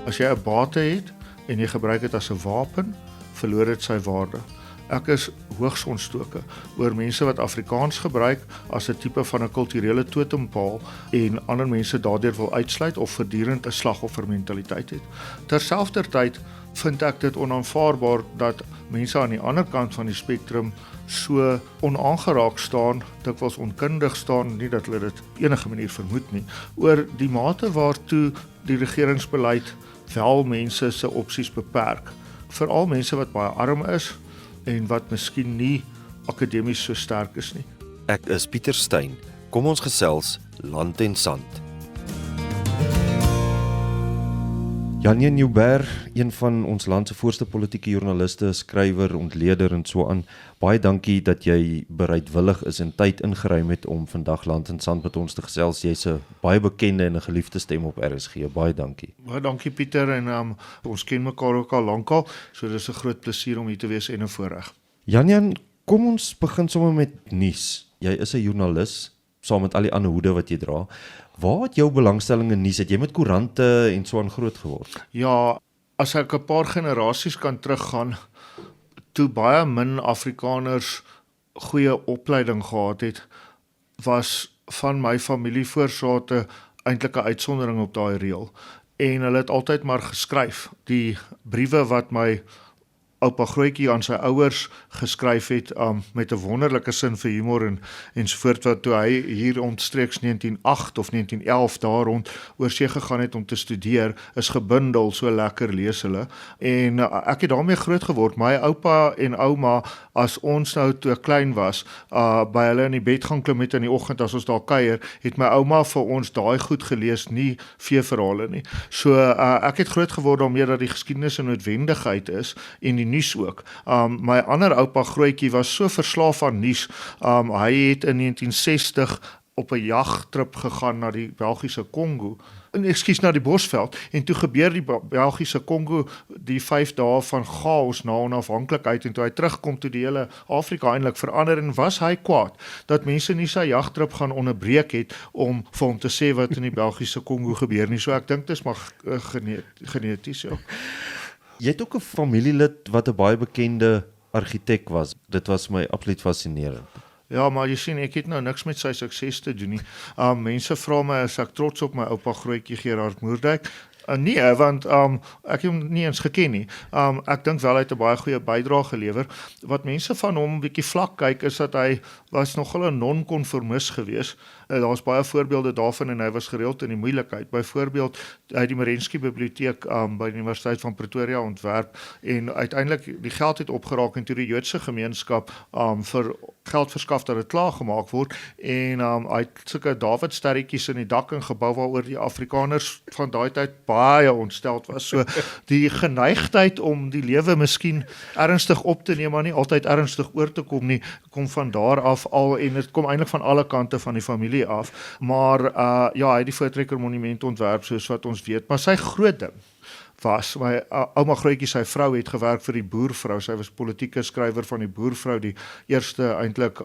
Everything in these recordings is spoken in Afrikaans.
As jy 'n bate het en jy gebruik dit as 'n wapen, verloor dit sy waarde. Ek is hoogs ontstoke oor mense wat Afrikaans gebruik as 'n tipe van 'n kulturele totempaal en ander mense daardeur wil uitsluit of voortdurend 'n slagoffermentaliteit het. Terselfdertyd vind ek dit onaanvaarbaar dat mense aan die ander kant van die spektrum so onaangeraak staan, dikwels onkundig staan, nie dat hulle dit op enige manier vermoed nie, oor die mate waartoe die regeringsbeleid wel mense se opsies beperk. Veral mense wat baie arm is en wat miskien nie akademies so sterk is nie. Ek is Pieter Steyn. Kom ons gesels land en sand. Janie Nieuwberg, een van ons land se voorste politieke joernaliste, skrywer, ontleder en so aan. Baie dankie dat jy bereidwillig is en tyd ingeruim het om vandag land en sand met ons te gesels. Jy's 'n baie bekende en 'n geliefde stem op RSG. Baie dankie. Baie dankie Pieter en ons ken mekaar ook al lankal, so dis 'n groot plesier om hier te wees en 'n voorreg. Jan, kom ons begin sommer met nuus. Jy is 'n joernalis, saam met al die ander hoede wat jy dra. Waar het jou belangstelling in nuus? Het jy met koerante en so aan groot geword? Ja, as ek 'n paar generasies kan teruggaan, toe baie min Afrikaners goeie opleiding gehad het, was van my familie voorsate eintlik 'n uitsondering op daai reël. En hulle het altyd maar geskryf. Die briewe wat my oupa Grootjie aan sy ouers geskryf het met 'n wonderlike sin vir humor en so voort, wat toe hy hier omstreeks 1908 of 1911 daar rond oorsee gegaan het om te studeer, is gebundel, so lekker lees hulle. En ek het daarmee groot geword. My oupa en ouma, as ons nou toe klein was, by hulle in die bed gaan klim met in die oggend as ons daar kuier, het my ouma vir ons daai goed gelees, nie veeverhale nie. So ek het groot geword daarmee dat die geskiedenis 'n noodwendigheid is en die nuus ook. My ander oupa Grootjie was so verslaaf aan nuus. Hy het in 1960 op 'n jagtrip gegaan na die Belgiese Kongo. Na die Bosveld, en toe gebeur die Belgiese Kongo die 5 dae van chaos na onafhanklikheid, en toe hy terugkom toe die hele Afrika eintlik verander, en was hy kwaad dat mense nie sy jagtrip gaan onderbreek het om vir hom te sê wat in die Belgiese Kongo gebeur nie. So ek dink dis maar geneties, ja. Jy het ook 'n familielid wat 'n baie bekende argitek was. Dit was my absoluut fascinerend. Ja, maar jy sien, ek het nou niks met sy sukses te doen nie. Mense vra my as ek trots op my oupa Grootjie Gerard Moerdijk. Nee, want ek het hom nie eens geken nie. Ek dink wel hy het 'n baie goeie bydrae gelewer. Wat mense van hom bietjie vlak kyk, is dat hy was nogal 'n non-konformis gewees. Daar's baie voorbeelde daarvan, en hy was gereeld in die moeilikheid. Byvoorbeeld, hy het die Merensky Biblioteek by die Universiteit van Pretoria ontwerp, en uiteindelik die geld het opgeraak, en toe die Joodse gemeenskap vir geld verskaf dat dit klaargemaak word, en hy het sulke Davidsterretjies in die dak ingebou waaroor die Afrikaners van daai tyd baie ontsteld was. So die geneigtheid om die lewe miskien ernstig op te neem, maar nie altyd ernstig oor te kom nie, kom van daar af al, en dit kom eintlik van alle kante van die familie af. Maar ja, hy het die Voortrekker Monument ontwerp, soos wat ons weet. Maar sy groot ding was, my ouma Grootjie, sy vrou het gewerk vir die Boervrou. Sy was politieke skrywer van die Boervrou, die eerste eintlik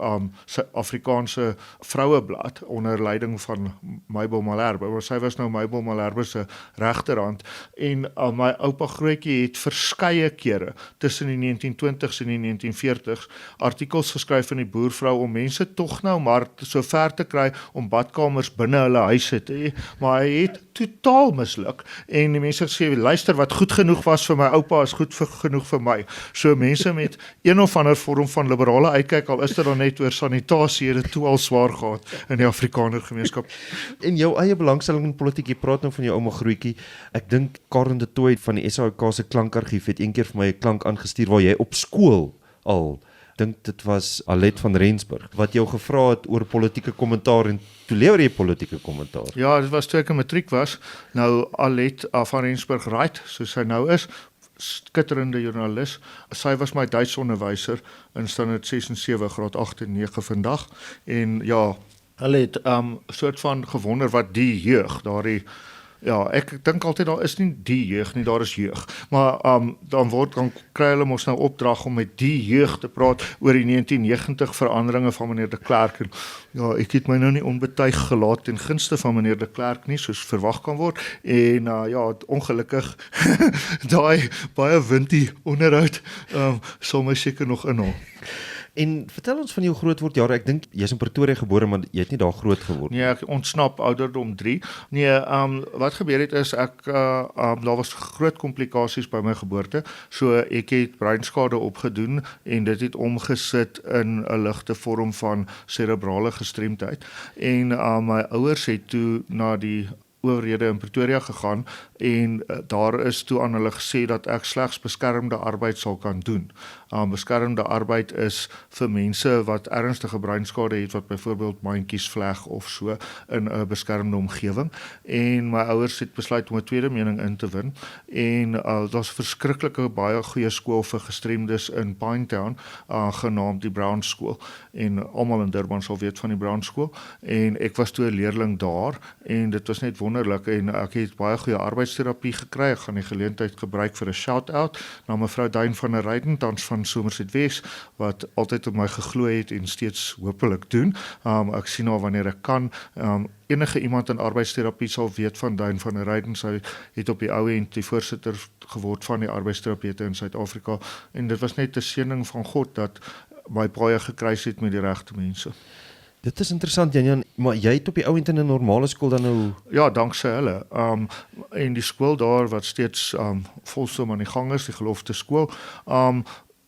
Afrikaanse vroueblad onder leiding van Mabel Malherbe. Maar sy was nou Mabel Malherbe se regterhand, en my oupa Grootjie het verskeie kere tussen die 1920s en die 1940s artikels geskryf in die Boervrou om mense tog nou maar so ver te kry om badkamers binne hulle huise te hê, maar hy het totaal misluk, en die mense sê, luister, wat goed genoeg was vir my oupa is goed genoeg vir my. So mense met een of ander vorm van liberale uitkyk, al is dit dan net oor sanitasie, het dit toe al swaar gehad in die Afrikaner gemeenskap. En jou eie belangstelling in politiek, jy praat nou van jou ouma Grootjie. Ek dink Karen de Tooy van die SAIK se klankargief het eendag vir my 'n klank aangestuur waar jy op skool al, dink dit was Alet van Rensburg, wat jou gevra het oor politieke kommentaar, en toe lewer jy politieke kommentaar. Ja, dit was toe ek in matriek was. Nou Alet van Rensburg Right, soos sy nou is, skitterende joernalis. Sy was my Duits onderwyser in standaard 6 en 7, graad 8 en 9 vandag. En ja, hulle het soort van gewonder wat die jeug, daardie Ja, ek dink altyd daar is nie die jeug nie, daar is jeug. Maar dan kry hulle mos nou opdrag om met die jeug te praat oor die 1990 veranderinge van meneer De Klerk. En ja, ek het my nou nie onbetuig gelaat ten gunste van meneer De Klerk nie, soos verwag kan word. En ja, ongelukkig daai baie windie onderhoud sal my seker nog inhaal. En vertel ons van jou grootwordjare. Ek dink jy's in Pretoria gebore, maar jy het nie daar groot geword nie. Nee, ek ontsnap ouderdom 3. Nee, wat gebeur het is daar was groot komplikasies by my geboorte. So ek het breinskade opgedoen en dit het omgesit in 'n ligte vorm van serebrale gestremdheid. En my ouers het toe na die owerhede in Pretoria gegaan en daar is toe aan hulle gesê dat ek slegs beskermde arbeid sal kan doen. Beskermde arbeid is vir mense wat ernstige breinskade het, wat byvoorbeeld mandjies vleg of so in 'n beskermde omgewing. En my ouers het besluit om 'n tweede mening in te win. En daar's 'n verskriklike baie goeie skool vir gestremdes in Pinetown, genaamd die Brown School. En almal in Durban sal weet van die Brown School. En ek was toe 'n leerling daar en dit was net wonderlik en ek het baie goeie arbeidsterapie gekry. Ek gaan die geleentheid gebruik vir 'n shout-out na mevrou Duin van der Ruyden, tans van Somerset Wes, wat altyd op my geglo het en steeds hopelik doen. Ek sien haar wanneer ek kan. Enige iemand in arbeidsterapie sal weet van Duin van der Ruyden. Sy het op die ou end die voorsitter geword van die arbeidsterapeute in Suid-Afrika en dit was net 'n seëning van God dat my paai gekruis het met die regte mense. Dit is interessant, Jan, maar jy het op die ou end in 'n normale skool dan nou... Ja, danksy hulle. En die skool daar wat steeds volstom aan die gang is, die gelofte skool,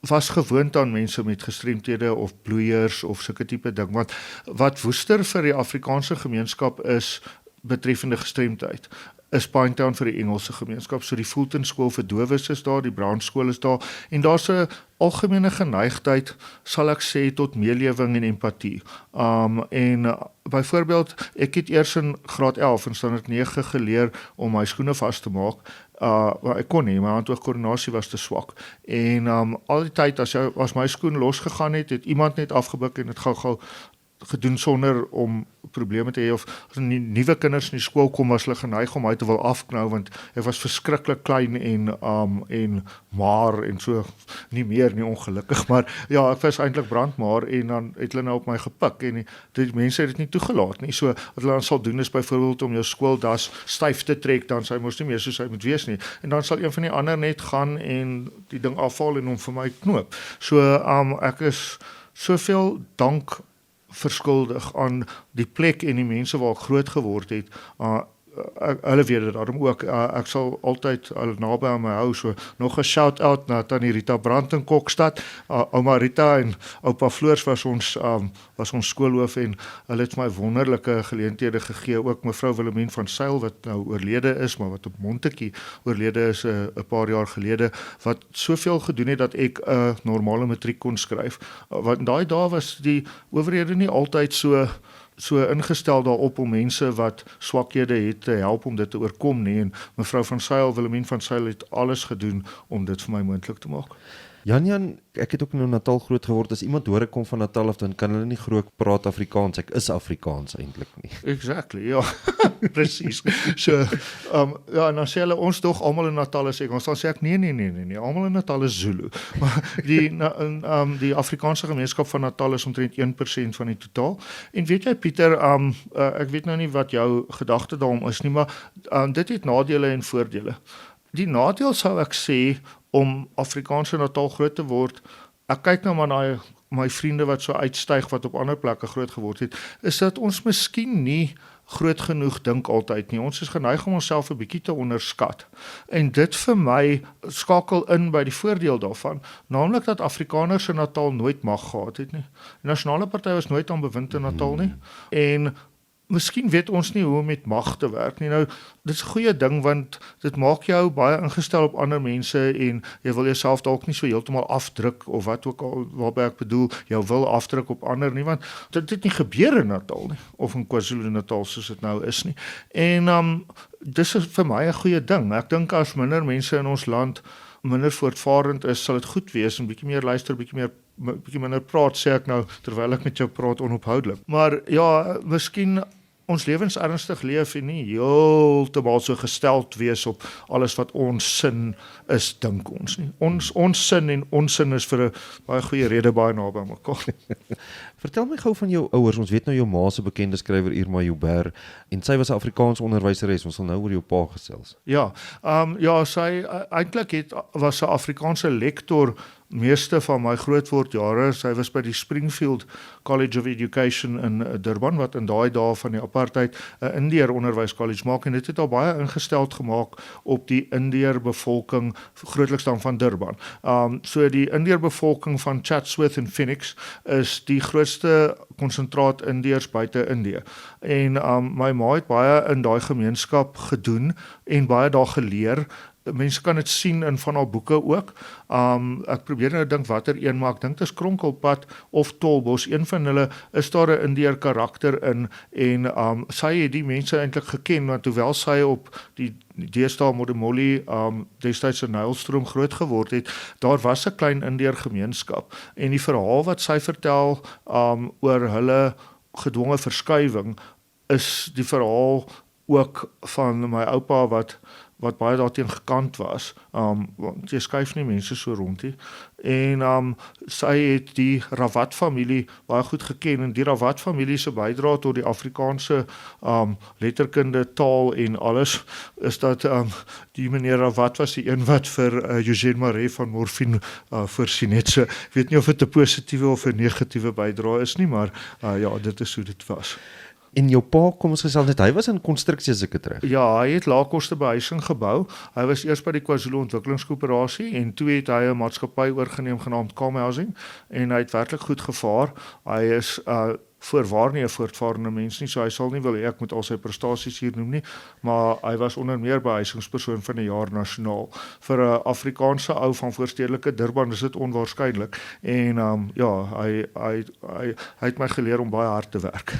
was gewoond aan mense met gestremthede of bloeiers of sulke tipe ding. Want wat Woester vir die Afrikaanse gemeenskap is betreffende gestremdheid, is Pinetown vir die Engelse gemeenskap. So die Fulton skool vir dowes is daar, die Brown skool is daar en daar's 'n algemene geneigtheid, sal ek sê, tot meelewing en empatie. Byvoorbeeld, ek het eers in graad 11 en standaard 9 geleer om my skoene vas te maak. Ek kon nie, my handoogkoördinasie was te swak. En al die tyd as my skoen losgegaan het iemand net afgebuk en dit gou gedoen sonder om probleme te hê, of as nuwe kinders in die skool kom, was hulle geneig om my te wil afknou want ek was verskriklik klein en maar en so nie meer nie, ongelukkig, maar ja, ek was eintlik brandmaar en dan het hulle nou op my gepik en die mense het dit nie toegelaat nie. So wat hulle dan sal doen is byvoorbeeld om jou skooldas styf te trek, dan sy mos nie meer soos hy moet wees nie. En dan sal een van die ander net gaan en die ding afhaal en hom vir my knoop. So ek is soveel dank verskuldig aan die plek en die mense waar ek groot geword het. Hulle weet dit daarom ook. Ek sal altyd naby aan my hou. So nog 'n shout-out na tannie Rita Brandt in Kokstad. Ouma Rita en oupa Floors was ons skoolhoof en hulle het my wonderlike geleenthede gegee. Ook mevrou Willemien van Sail wat nou oorlede is, maar wat op Montetjie oorlede is 'n paar jaar gelede, wat soveel gedoen het dat ek 'n normale matriek kon skryf. Want daai dae was die owerhede nie altyd so ingestel daarop om mense wat swakhede het te help om dit te oorkom nie, en mevrou van Sail, Willemien van Sail, het alles gedoen om dit vir my moontlik te maak. Jan, ek het ook in Natal groot geword. As iemand hoor ek kom van Natal af, dan kan hulle nie groot praat Afrikaans. Ek is Afrikaans eintlik nie. Exactly, ja. Presies. So, ja, en dan sê hulle ons tog almal in Natal is Engels. Dan sê ek nee, almal in Natal is Zulu. Maar die Afrikaanse gemeenskap van Natal is omtrent 1% van die totaal. En weet jy Pieter, ek weet nou nie wat jou gedagte daarom is nie, maar dit het nadele en voordele. Die nadeel sou ek sê om Afrikaanse Natal groot te word, ek kyk nou maar na my vriende wat so uitstyg wat op ander plekke groot geword het, is dat ons miskien nie groot genoeg dink altyd nie. Ons is geneig om onsself 'n bietjie te onderskat. En dit vir my skakel in by die voordeel daarvan, naamlik dat Afrikaners in Natal nooit mag gehad het nie. Die Nasionale Party was nooit aan bewind in Natal nie. En miskien weet ons nie hoe om met mag te werk nie. Nou, dit is 'n goeie ding want dit maak jou baie ingestel op ander mense en jy wil jouself dalk nie so heeltemal afdruk of wat ook al, waarby ek bedoel, jou wil afdruk op ander nie, want dit het nie gebeur in Natal nie, of in KwaZulu-Natal soos dit nou is nie. En dis vir my 'n goeie ding. Ek dink as minder mense in ons land minder voortvarend is, sal dit goed wees en bietjie meer luister, bietjie minder praat, sê ek nou terwyl ek met jou praat onophoudelik. Maar ja, miskien ons lewens ernstig leef en nie heeltemal so gesteld wees op alles wat ons sin is, dink ons nie. Ons sin en onsin is vir 'n baie goeie rede baie naby aan mekaar. Vertel my gou van jou ouers. Ons weet nou jou ma se bekende skrywer Irma Joubert en sy was 'n Afrikaans onderwyseres. Ons sal nou oor jou pa gesels. Ja, sy eintlik was 'n Afrikaanse lektor meeste van my grootwordjare. Sy was by die Springfield College of Education in Durban, wat in daai dae van die apartheid 'n Indiër onderwyskollege maak, en dit het al baie ingesteld gemaak op die Indiër bevolking, grootliks dan van Durban. So die Indiër bevolking van Chatsworth en Phoenix is die grootste konsentraat Indiërs buite Indië. En my ma het baie in daai gemeenskap gedoen en baie daar geleer. Mense kan dit sien in van haar boeke ook. Ek probeer nou dink watter een, maar ek dink dit is Kronkelpad of Tolbos. Een van hulle is daar 'n Indiër karakter in, en sy het die mense eintlik geken, want hoewel sy op die deesdae Modimolle destyds in Nylstroom groot geword het, daar was 'n klein Indiër gemeenskap. En die verhaal wat sy vertel oor hulle gedwonge verskuiwing is die verhaal ook van my oupa wat baie daarteen gekant was, want jy skuif nie mense so rond nie, en sy het die Rawat familie baie goed geken, en die Rawat familie se bydrae tot die Afrikaanse letterkunde, taal en alles, is dat die meneer Rawat was die een wat vir Eugène Marais van morfine voorsien het. So ek weet nie of dit 'n positiewe of 'n negatiewe bydrae is nie, maar ja, dit is hoe dit was. En jou pa, kom ons gesels net, hy was in konstruksie as ek dit reg. Ja, hy het laagkoste behuising gebou. Hy was eers by die KwaZulu Ontwikkelingskoöperasie en toe het hy 'n maatskappy oorgeneem genaamd Calm Housing, en hy het werklik goed gevaar. Hy is voorwaar nie 'n voortvarende mens nie, so hy sal nie wil hê ek moet al sy prestasies hier noem nie, maar hy was onder meer behuisingspersoon van die jaar nasionaal. Vir 'n Afrikaanse ou van voorstedelike Durban is dit onwaarskynlik, en ja, hy het my geleer om baie hard te werk.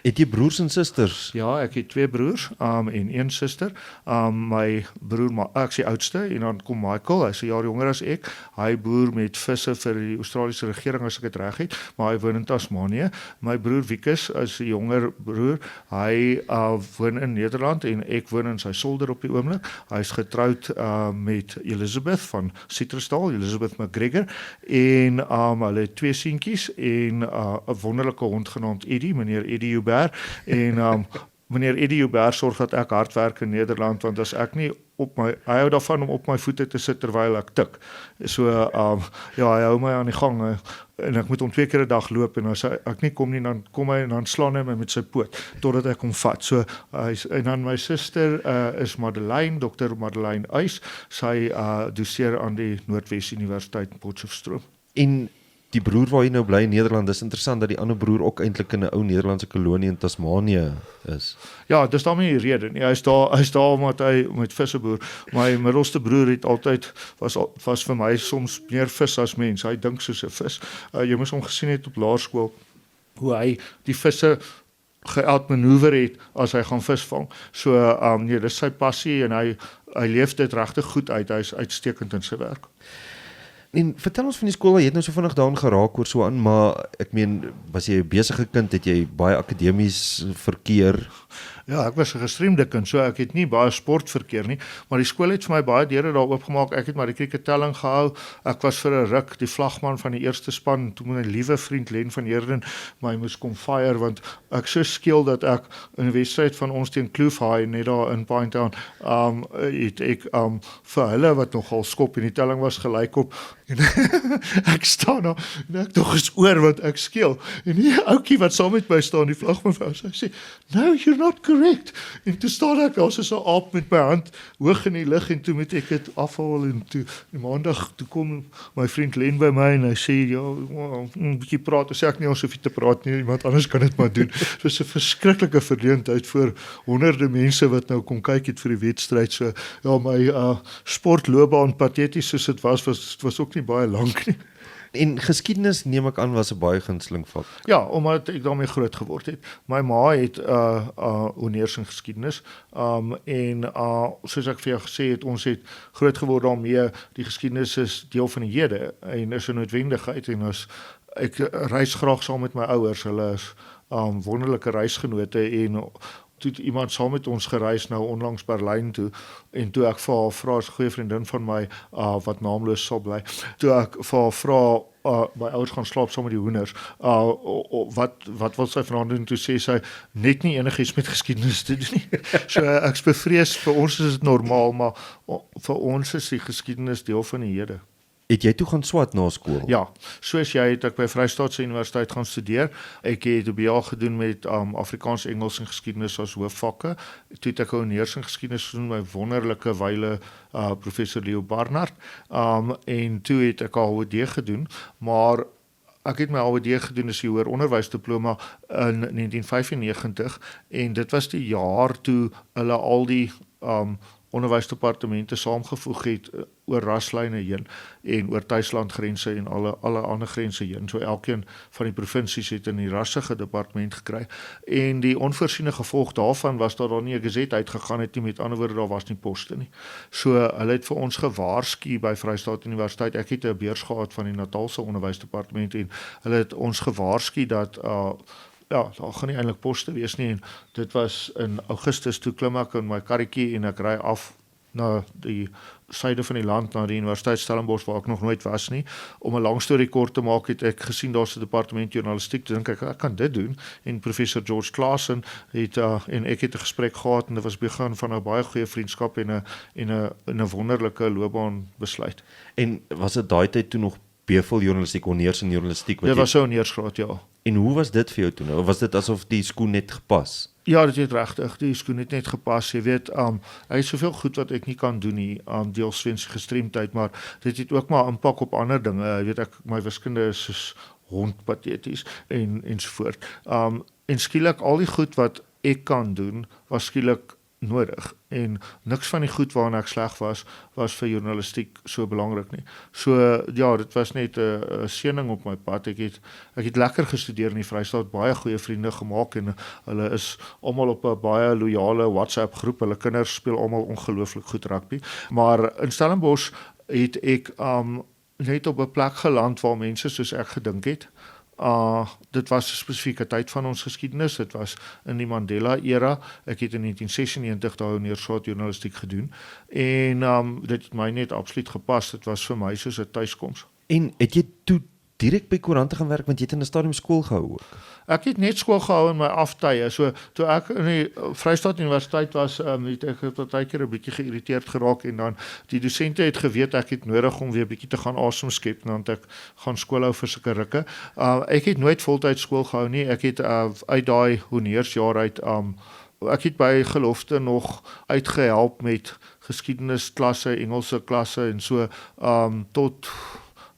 Het jy broers en susters? Ja, ek het 2 broers en 1 suster. My broer, maar ek is die oudste, en dan kom Michael, hy's 'n jaar jonger as ek. Hy boer met visse vir die Australiese regering, as ek dit reg het, maar hy woon in Tasmanië. My broer Wikus is 'n jonger broer. Hy woon in Nederland en ek woon in sy solder op die oomblik. Hy's getroud met Elizabeth van Citrusdal, Elizabeth McGregor, en hulle het 2 seentjies en 'n wonderlike hond genaamd Eddie, meneer Eddie Joubert, en meneer Eddie Joubert sorg dat ek hard werk in Nederland, want as ek nie hy hou daarvan om op my voete te sit terwyl ek tik. So ja, hy hou my aan die gang, en ek moet hom 2 keer 'n dag loop, en as ek nie kom nie, dan kom hy en dan slaan hy my met sy poot totdat ek hom vat. So en dan my suster is Madeleine, Dr. Madeleine Uys. Sy doseer aan die Noordwes Universiteit in Potchefstroom. En die broer waar jy nou bly in Nederland, dis interessant dat die ander broer ook eintlik in 'n ou Nederlandse kolonie in Tasmanië is. Ja, dis daarmee die rede nie. Hy's daar omdat hy met visse boer. My middelste broer het altyd was vir my soms meer vis as mens. Hy dink soos 'n vis. Jy moes hom gesien het op laerskool hoe hy die visse geoutmanoeuvre het as hy gaan visvang. So nee, dis sy passie, en hy leef dit regtig goed uit. Hy's uitstekend in sy werk. En vertel ons van die skool, jy het nou so vinnig daaraan geraak oor so aan, maar ek meen, was jy 'n besige kind, het jy baie akademies verkeer? Ja, ek was 'n gestremde kind, so ek het nie baie sportverkeer nie, maar die skool het vir my baie deure daar oopgemaak. Ek het maar die kriketelling gehou. Ek was vir 'n ruk die vlagman van die eerste span, toe my liewe vriend Len van Heerden my moes kom fire, want ek so skeel dat ek in 'n wedstryd van ons teen Kloof High net daar in Pinetown, het ek vir hulle wat nogal skop, en die telling was gelyk op, en ek staan daar, en ek tog is oor wat ek skeel, en die ouetjie wat saam met my staan, die vlagman vrou, sy sê, "No, you're not correct." En toe staan ek daar soos 'n aap met my hand hoog in die lug, en toe moet ek dit afhaal, en toe die maandag toe kom my vriend Len by my en hy sê, "Ja, 'n bietjie praat." Sê ek, "Nee, ons hoef nie te praat nie, iemand anders kan dit maar doen." Soos 'n verskriklike verleentheid vir honderde mense wat nou kom kyk het vir die wedstryd. So ja, my sportloopbaan, pateties soos dit was ook nie baie lank nie. En geskiedenis, neem ek aan, was 'n baie gunsteling vak. Ja, omdat ek daarmee groot geword het. My ma het honneurs in geskiedenis, en soos ek vir jou gesê het, ons het groot geword daarmee. Die geskiedenis is deel van die hede en is 'n noodwendigheid, en ek reis graag saam met my ouers. Hulle is wonderlike reisgenote en toe het iemand saam met ons gereis nou onlangs Berlyn toe en toe ek vir haar vra, is 'n goeie vriendin van my wat naamloos sal bly. Toe ek vir haar vra my ouers gaan slaap saam met die hoenders. Wat wil sy vanaand doen? Toe sê sy net nie enigiets met geskiedenis te doen nie. So ek bevrees vir ons is dit normaal, maar vir ons is die geskiedenis deel van die hede. Het jy toe gaan swat na skool? Ja, soos jy het ek by Vrystaatse Universiteit gaan studeer. Ek het 'n BA gedoen met Afrikaans, Engels en geskiedenis as hoofvakke. Toe het ek honneurs in geskiedenis gedoen by wonderlike wyle professor Leo Barnard. En toe het ek HOD gedoen, maar ek het my HOD gedoen as die hoër onderwysdiploma in 1995 en dit was die jaar toe hulle al die onderwysdepartemente saamgevoeg het oor raslyne heen en oor tuislandgrense en alle ander grense heen. So elkeen van die provinsies het in die rassige departement gekry en die onvoorsiene gevolg daarvan was dat daar nie 'n gazet uitgegaan het nie, met ander woorde daar was nie poste nie. So hulle het vir ons gewaarsku by Vrystaat Universiteit. Ek het 'n beurs gehad van die Natalse onderwysdepartement en hulle het ons gewaarsku dat ja, daar gaan nie eintlik poste wees nie en dit was in Augustus toe klim ek in my karretjie en ek ry af na die suide van die land, na die Universiteit Stellenbosch waar ek nog nooit was nie. Om 'n lang storie kort te maak het ek gesien daar's 'n departement journalistiek, toe dink ek kan dit doen en professor George Claassen het en ek het 'n gesprek gehad en dit was begin van 'n baie goeie vriendskap en 'n wonderlike loopbaan besluit. En was dit daai tyd toe nog BPhil journalistiek, honneurs in journalistiek? Dit was so 'n honneursgraad, ja. En hoe was dit vir jou toe nou? Was dit asof die skoen net gepas? Ja, dit het regtig, die skoen het net gepas. Jy weet, hy is soveel goed wat ek nie kan doen nie, deels weens gestremdheid, maar dit het ook maar impak op ander dinge. Jy weet, my wiskunde is soos hondpateties en so voort. En skielik al die goed wat ek kan doen, was skielik nodig en niks van die goed waarna ek sleg was vir journalistiek so belangrik nie. So ja, dit was net 'n seëning op my pad. Ek het lekker gestudeer in die Vrystaat, baie goeie vriende gemaak en hulle is almal op 'n baie loyale WhatsApp groep. Hulle kinders speel almal ongelooflik goed rugby. Maar in Stellenbosch het ek net op 'n plek geland waar mense soos ek gedink het. Dit was 'n spesifieke tyd van ons geskiedenis. Dit was in die Mandela era. Ek het in 1996 daai honneursgraad journalistiek gedoen en dit het my net absoluut gepas. Dit was vir my soos 'n tuiskoms. En het jy toe direk by koerante gaan werk want jy het in 'n stadium skool gehou ook? Ek het net skool gehou in my aftye. So toe ek in die Vrystaat Universiteit was, het ek partykeer 'n bietjie geïrriteerd geraak en dan die dosente het geweet ek het nodig om weer bietjie te gaan asem skep en dan het ek gaan skool hou vir sulke rukke. Ek het nooit voltyds skool gehou nie. Ek het uit daai honneursjaar uit ek het by Gelofte nog uitgehelp met geskiedenisklasse, Engelse klasse en so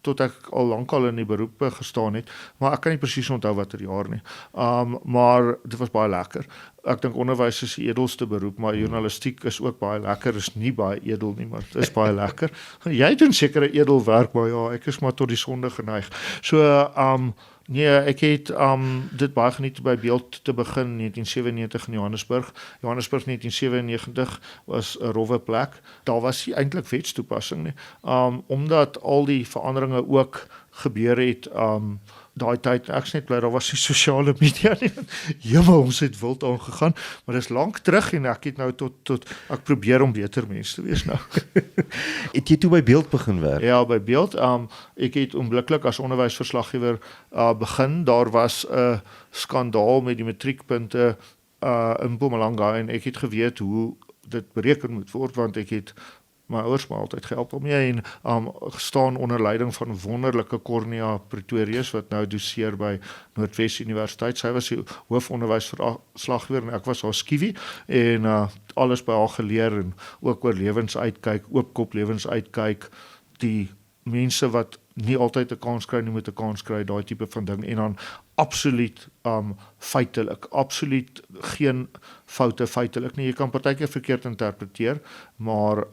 tot ek al lankal in die beroepe gestaan het, maar ek kan nie presies onthou watter jaar nie. Maar dit was baie lekker. Ek dink onderwys is die edelste beroep, maar journalistiek is ook baie lekker, is nie baie edel nie, maar dit is baie lekker. Jy doen sekere edel werk, maar ja, ek is maar tot die sonde geneig. So, nee, ek het dit baie geniet by Beeld te begin, 1997 in Johannesburg. Johannesburg 1997 was 'n rowwe plek. Daar was nie eintlik wetstoepassing nie. Omdat al die veranderinge ook gebeur het, daai tyd, ek is net bly, daar was nie sosiale media nie. Jemmel, ons het wild aangegaan, maar dis lank terug en ek het nou tot ek probeer om beter mens te wees nou. Het jy toe by Beeld begin werk? Ja, by Beeld. Ek het onmiddellik as onderwysverslaggewer begin. Daar was 'n skandaal met die matriekpunte in Mpumalanga en ek het geweet hoe dit bereken moet word want ek het my ouers maar altyd gehelp om jy en gestaan onder leiding van wonderlike Cornea Pretorius wat nou doseer by Noordwes Universiteit. Sy was die hoofonderwysverslaggewer en ek was haar skiewie en alles by haar geleer en ook oor lewensuitkyk, oopkop lewensuitkyk, die mense wat nie altyd 'n kans kry nie moet 'n kans kry, daai tipe van ding en dan absoluut feitelik, absoluut geen foute feitelik nie. Jy kan partykeer verkeerd interpreteer, maar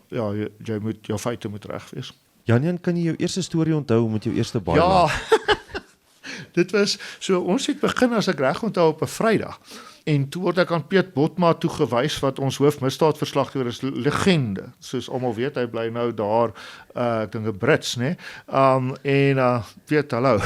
ja, jy moet jou feite moet reg wees. Jan, kan jy jou eerste storie onthou met jou eerste baie? Ja. Dit was so ons het begin as ek reg onthou op 'n Vrydag. En toe word ek aan Piet Botma toegewys wat ons hoofmisdaadverslaggewer is, legende. Soos almal weet, hy bly nou daar, ek dink 'n Brits, né? Piet, hallo.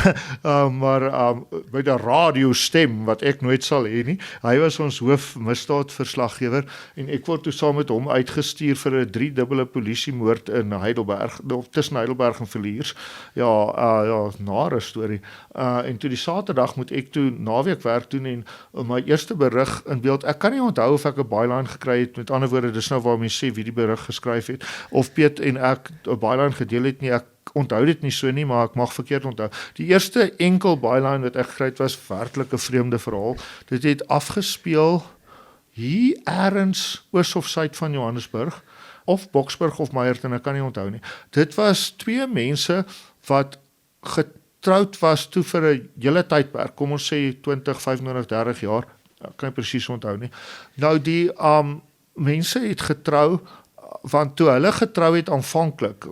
Maar by die radiostem wat ek nooit sal hê nie. Hy was ons hoofmisdaadverslaggewer en ek word toe saam met hom uitgestuur vir 'n 3-dubbele polisiemoord in Heidelberg, tussen Heidelberg en Villiers. Ja, nare storie. En toe die Saterdag moet ek toe naweekwerk doen en my eerste berig in beeld. Ek kan nie onthou of ek 'n byline gekry het. Met ander woorde, dis nou waar mense sê wie die berig geskryf het of Piet en ek 'n byline gedeel het nie. Ek onthou dit nie so nie, maar ek mag verkeerd onthou. Die eerste enkel byline wat ek gekry het was werklik 'n vreemde verhaal. Dit het afgespeel hier ergens oos of suid van Johannesburg of Boksburg of Meyerton, ek kan nie onthou nie. Dit was 2 mense wat getroud was toe vir 'n hele tydperk, kom ons sê 20, 25, 30 jaar. Ek kan nie presies onthou nie. Nou die mense het getrou want toe hulle getrou het aanvanklik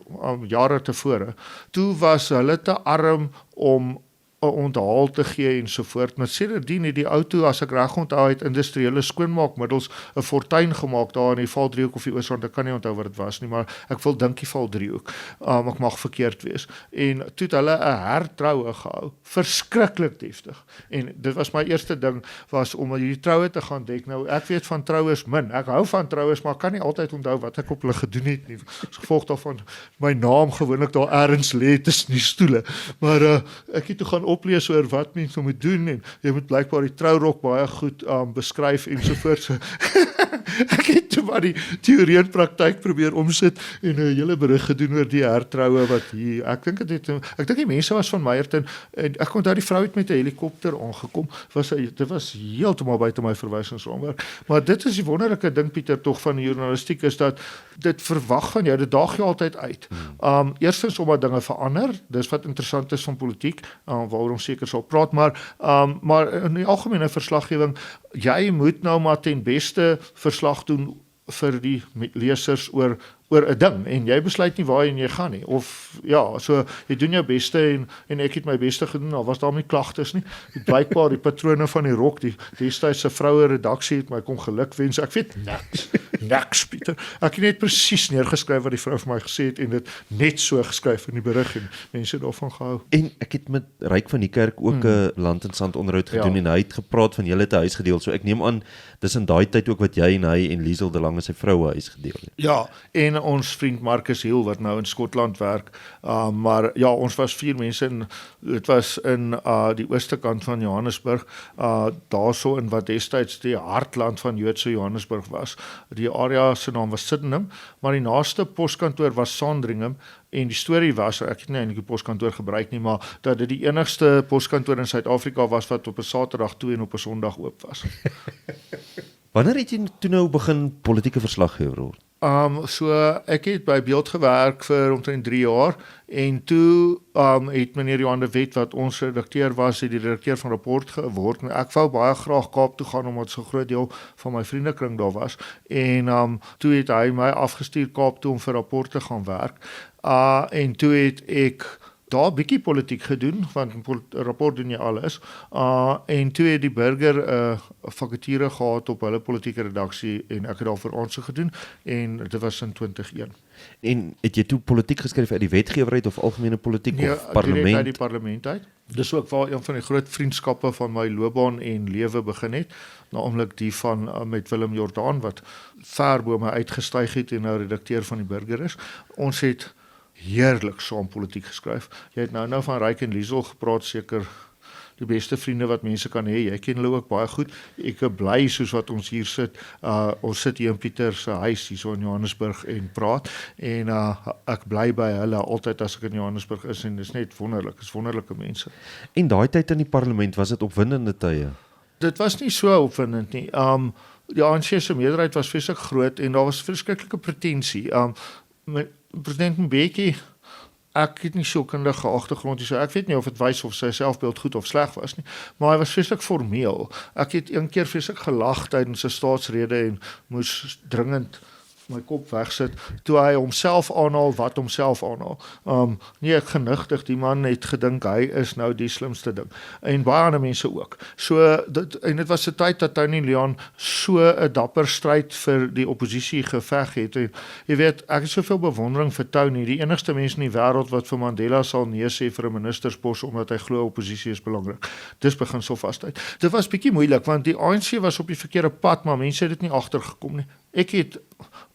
jare tevore, toe was hulle te arm om 'n onthaal te gee en so voort. Maar sedertdien het die ou toe, as ek reg onthou, het industriële skoonmaakmiddels 'n fortuin gemaak daar in die Valdriehoek of die Oosrand. Ek kan nie onthou wat dit was nie, maar ek wil dink die Valdriehoek. Ek mag verkeerd wees. En toe het hulle 'n hertroue gehou. Verskriklik deftig. En dit was my eerste ding was om hierdie troue te gaan dek. Nou ek weet van troues min. Ek hou van troues, maar ek kan nie altyd onthou wat ek op hulle gedoen het nie. As gevolg daarvan my naam gewoonlik daar ergens lê tussen die stoele. Maar ek het toe gaan oplees oor wat mense moet doen en jy moet blykbaar die trourok baie goed beskryf en so voort. So, ek het toe maar die teorie en praktyk probeer omsit en 'n hele berig gedoen oor die hertroue wat hier, ek dink die mense was van Meyerton en ek onthou die vrou het met 'n helikopter aangekom. Dit was heeltemal buite my verwysingsraamwerk. Maar dit is die wonderlike ding Pieter tog van die journalistiek is dat dit verwag van jou, dit daag jou altyd uit. Eerstens omdat dinge verander, dis wat interessant is van politiek, waaroor ons seker sal praat, maar in die algemene verslaggewing, jy moet nou maar ten beste verslag doen vir die lesers oor 'n ding en jy besluit nie waarheen jy gaan nie of ja, so jy doen jou beste en ek het my beste gedoen, al was daar nie klagtes nie. Blykbaar die patrone van die rok, die destydse vroue redaksie het my kom gelukwens. Ek weet niks Pieter. Ek het net presies neergeskryf wat die vrou vir my gesê het en dit net so geskryf in die berig en mense het daarvan gehou. En ek het met Ryk van die Kerk ook 'n land en sand onderhoud gedoen en hy het gepraat van julle te huis gedeel. So ek neem aan dis in daai tyd ook wat jy en hy en Liesel de Lange sy vroue huis gedeel het. Ja, en ons vriend Marcus Hill wat nou in Skotland werk. Maar ja, ons was 4 mense en dit was in die ooste kant van Johannesburg, daarso in wat destyds die hartland van Joodse Johannesburg was. Die area se naam was Sydenham, maar die naaste poskantoor was Sandringham. En die storie was, ek het nie eintlik die poskantoor gebruik nie, maar dat dit die enigste poskantoor in Suid-Afrika was wat op 'n Saterdag toe en op 'n Sondag oop was. Wanneer het jy toe nou begin politieke verslaggewer word? So ek het by Beeld gewerk vir omtrent 3 jaar en toe het meneer Johan de Wet wat ons redakteur was, die redakteur van Rapport geword en ek wou baie graag Kaap toe gaan omdat so 'n groot deel van my vriendekring daar was en toe het hy my afgestuur Kaap toe om vir Rapport te gaan werk en toe het ek daar bietjie politiek gedoen, want Rapport doen jy alles, en toe het die Burger vakature gehad op hulle politieke redaksie en ek het daarvoor aansoek gedoen en dit was in 2001. En het jy toe politiek geskryf uit die wetgewer uit of algemene politiek of parlement? Nee, uit die parlement uit. Dis ook waar een van die groot vriendskappe van my loopbaan en lewe begin het, naamlik die van met Willem Jordaan wat ver bo my uitgestyg het en nou redakteur van die Burger is. Ons het heerlik saam politiek geskryf. Jy het nou van Ryk en Liesel gepraat, seker die beste vriende wat mense kan hê. Jy ken hulle ook baie goed. Ek is bly soos wat ons hier sit. Ons sit hier in Pieter se huis hier so in Johannesburg en praat en ek bly by hulle altyd as ek in Johannesburg is en dis net wonderlik. Dis wonderlike mense. En daai tyd in die parlement, was dit opwindende tye? Dit was nie so opwindend nie. Die ANC se meerderheid was vreeslik groot en daar was verskriklike pretensie. President Mbeki, ek het nie so kundige agtergrond nie, so ek weet nie of dit wys of sy selfbeeld goed of sleg was nie, maar hy was vreeslik formeel. Ek het een keer vreeslik gelag tydens 'n staatsrede en moes dringend my kop wegsit, toe hy homself aanhaal wat homself aanhaal. Nee, ek genigtig, die man het gedink hy is nou die slimste ding. En baie ander mense ook. So, dit was 'n tyd dat Tony Leon so 'n dapper stryd vir die oppositie geveg het. En, jy weet, ek het soveel bewondering vir Tony, die enigste mens in die wêreld wat vir Mandela sal nee sê vir 'n ministerspos omdat hy glo oppositie is belangrik. Dis beginselvastheid. Dit was bietjie moeilik want die ANC was op die verkeerde pad, maar mense het dit nie agtergekom nie. Ek het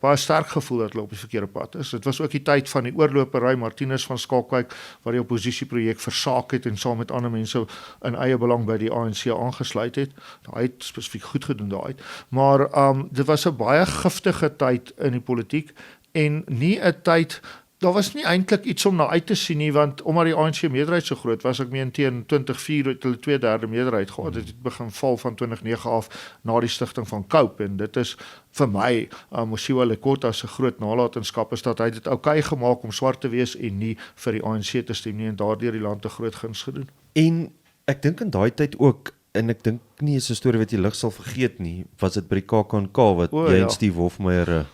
baie sterk gevoel dat hulle op die verkeerde pad is. Dit was ook die tyd van die oorlopery, Martinus van Skalkwyk, waar die oppositieprojek versaak het en saam met ander mense in eie belang by die ANC aangesluit het. Hy het spesifiek goed gedoen daai. Maar dit was 'n baie giftige tyd in die politiek en nie 'n tyd. Daar was nie eintlik iets om na uit te sien nie, want omdat die ANC meerderheid so groot was, ek meen teen 2004 het hulle 2/3 meerderheid gehad. Dit het begin val van 2009 af na die stigting van Cope en dit is vir my Mosiuoa Lekota se groot nalatenskap is dat hy dit oukei gemaak om swart te wees en nie vir die ANC te stem nie en daardeur die land 'n groot guns gedoen. En ek dink in daai tyd ook, en ek dink nie is 'n storie wat jy lig sal vergeet nie, was dit by die KAKNK wat jy en Steve Hofmeyer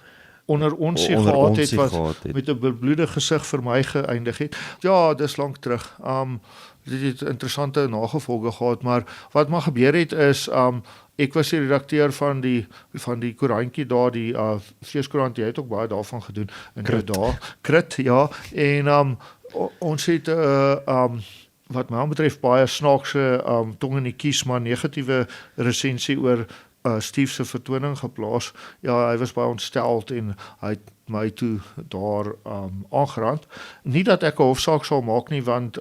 onder ons gehad het wat met 'n bebloede gesig vir my geëindig het. Ja, dis lank terug. Dit het interessante nagevolge gehad, maar wat maar gebeur het is ek was die redakteur van die koerantjie daar, die Feeskoerant, jy het ook baie daarvan gedoen in die dae. Krit, ja. En ons het wat my betref baie snaakse tong in die kies, maar negatiewe resensie oor Steve se vertoning geplaas. Ja, hy was baie ontsteld en hy het my toe daar aangerand. Nie dat ek 'n hofsaak sal maak nie, want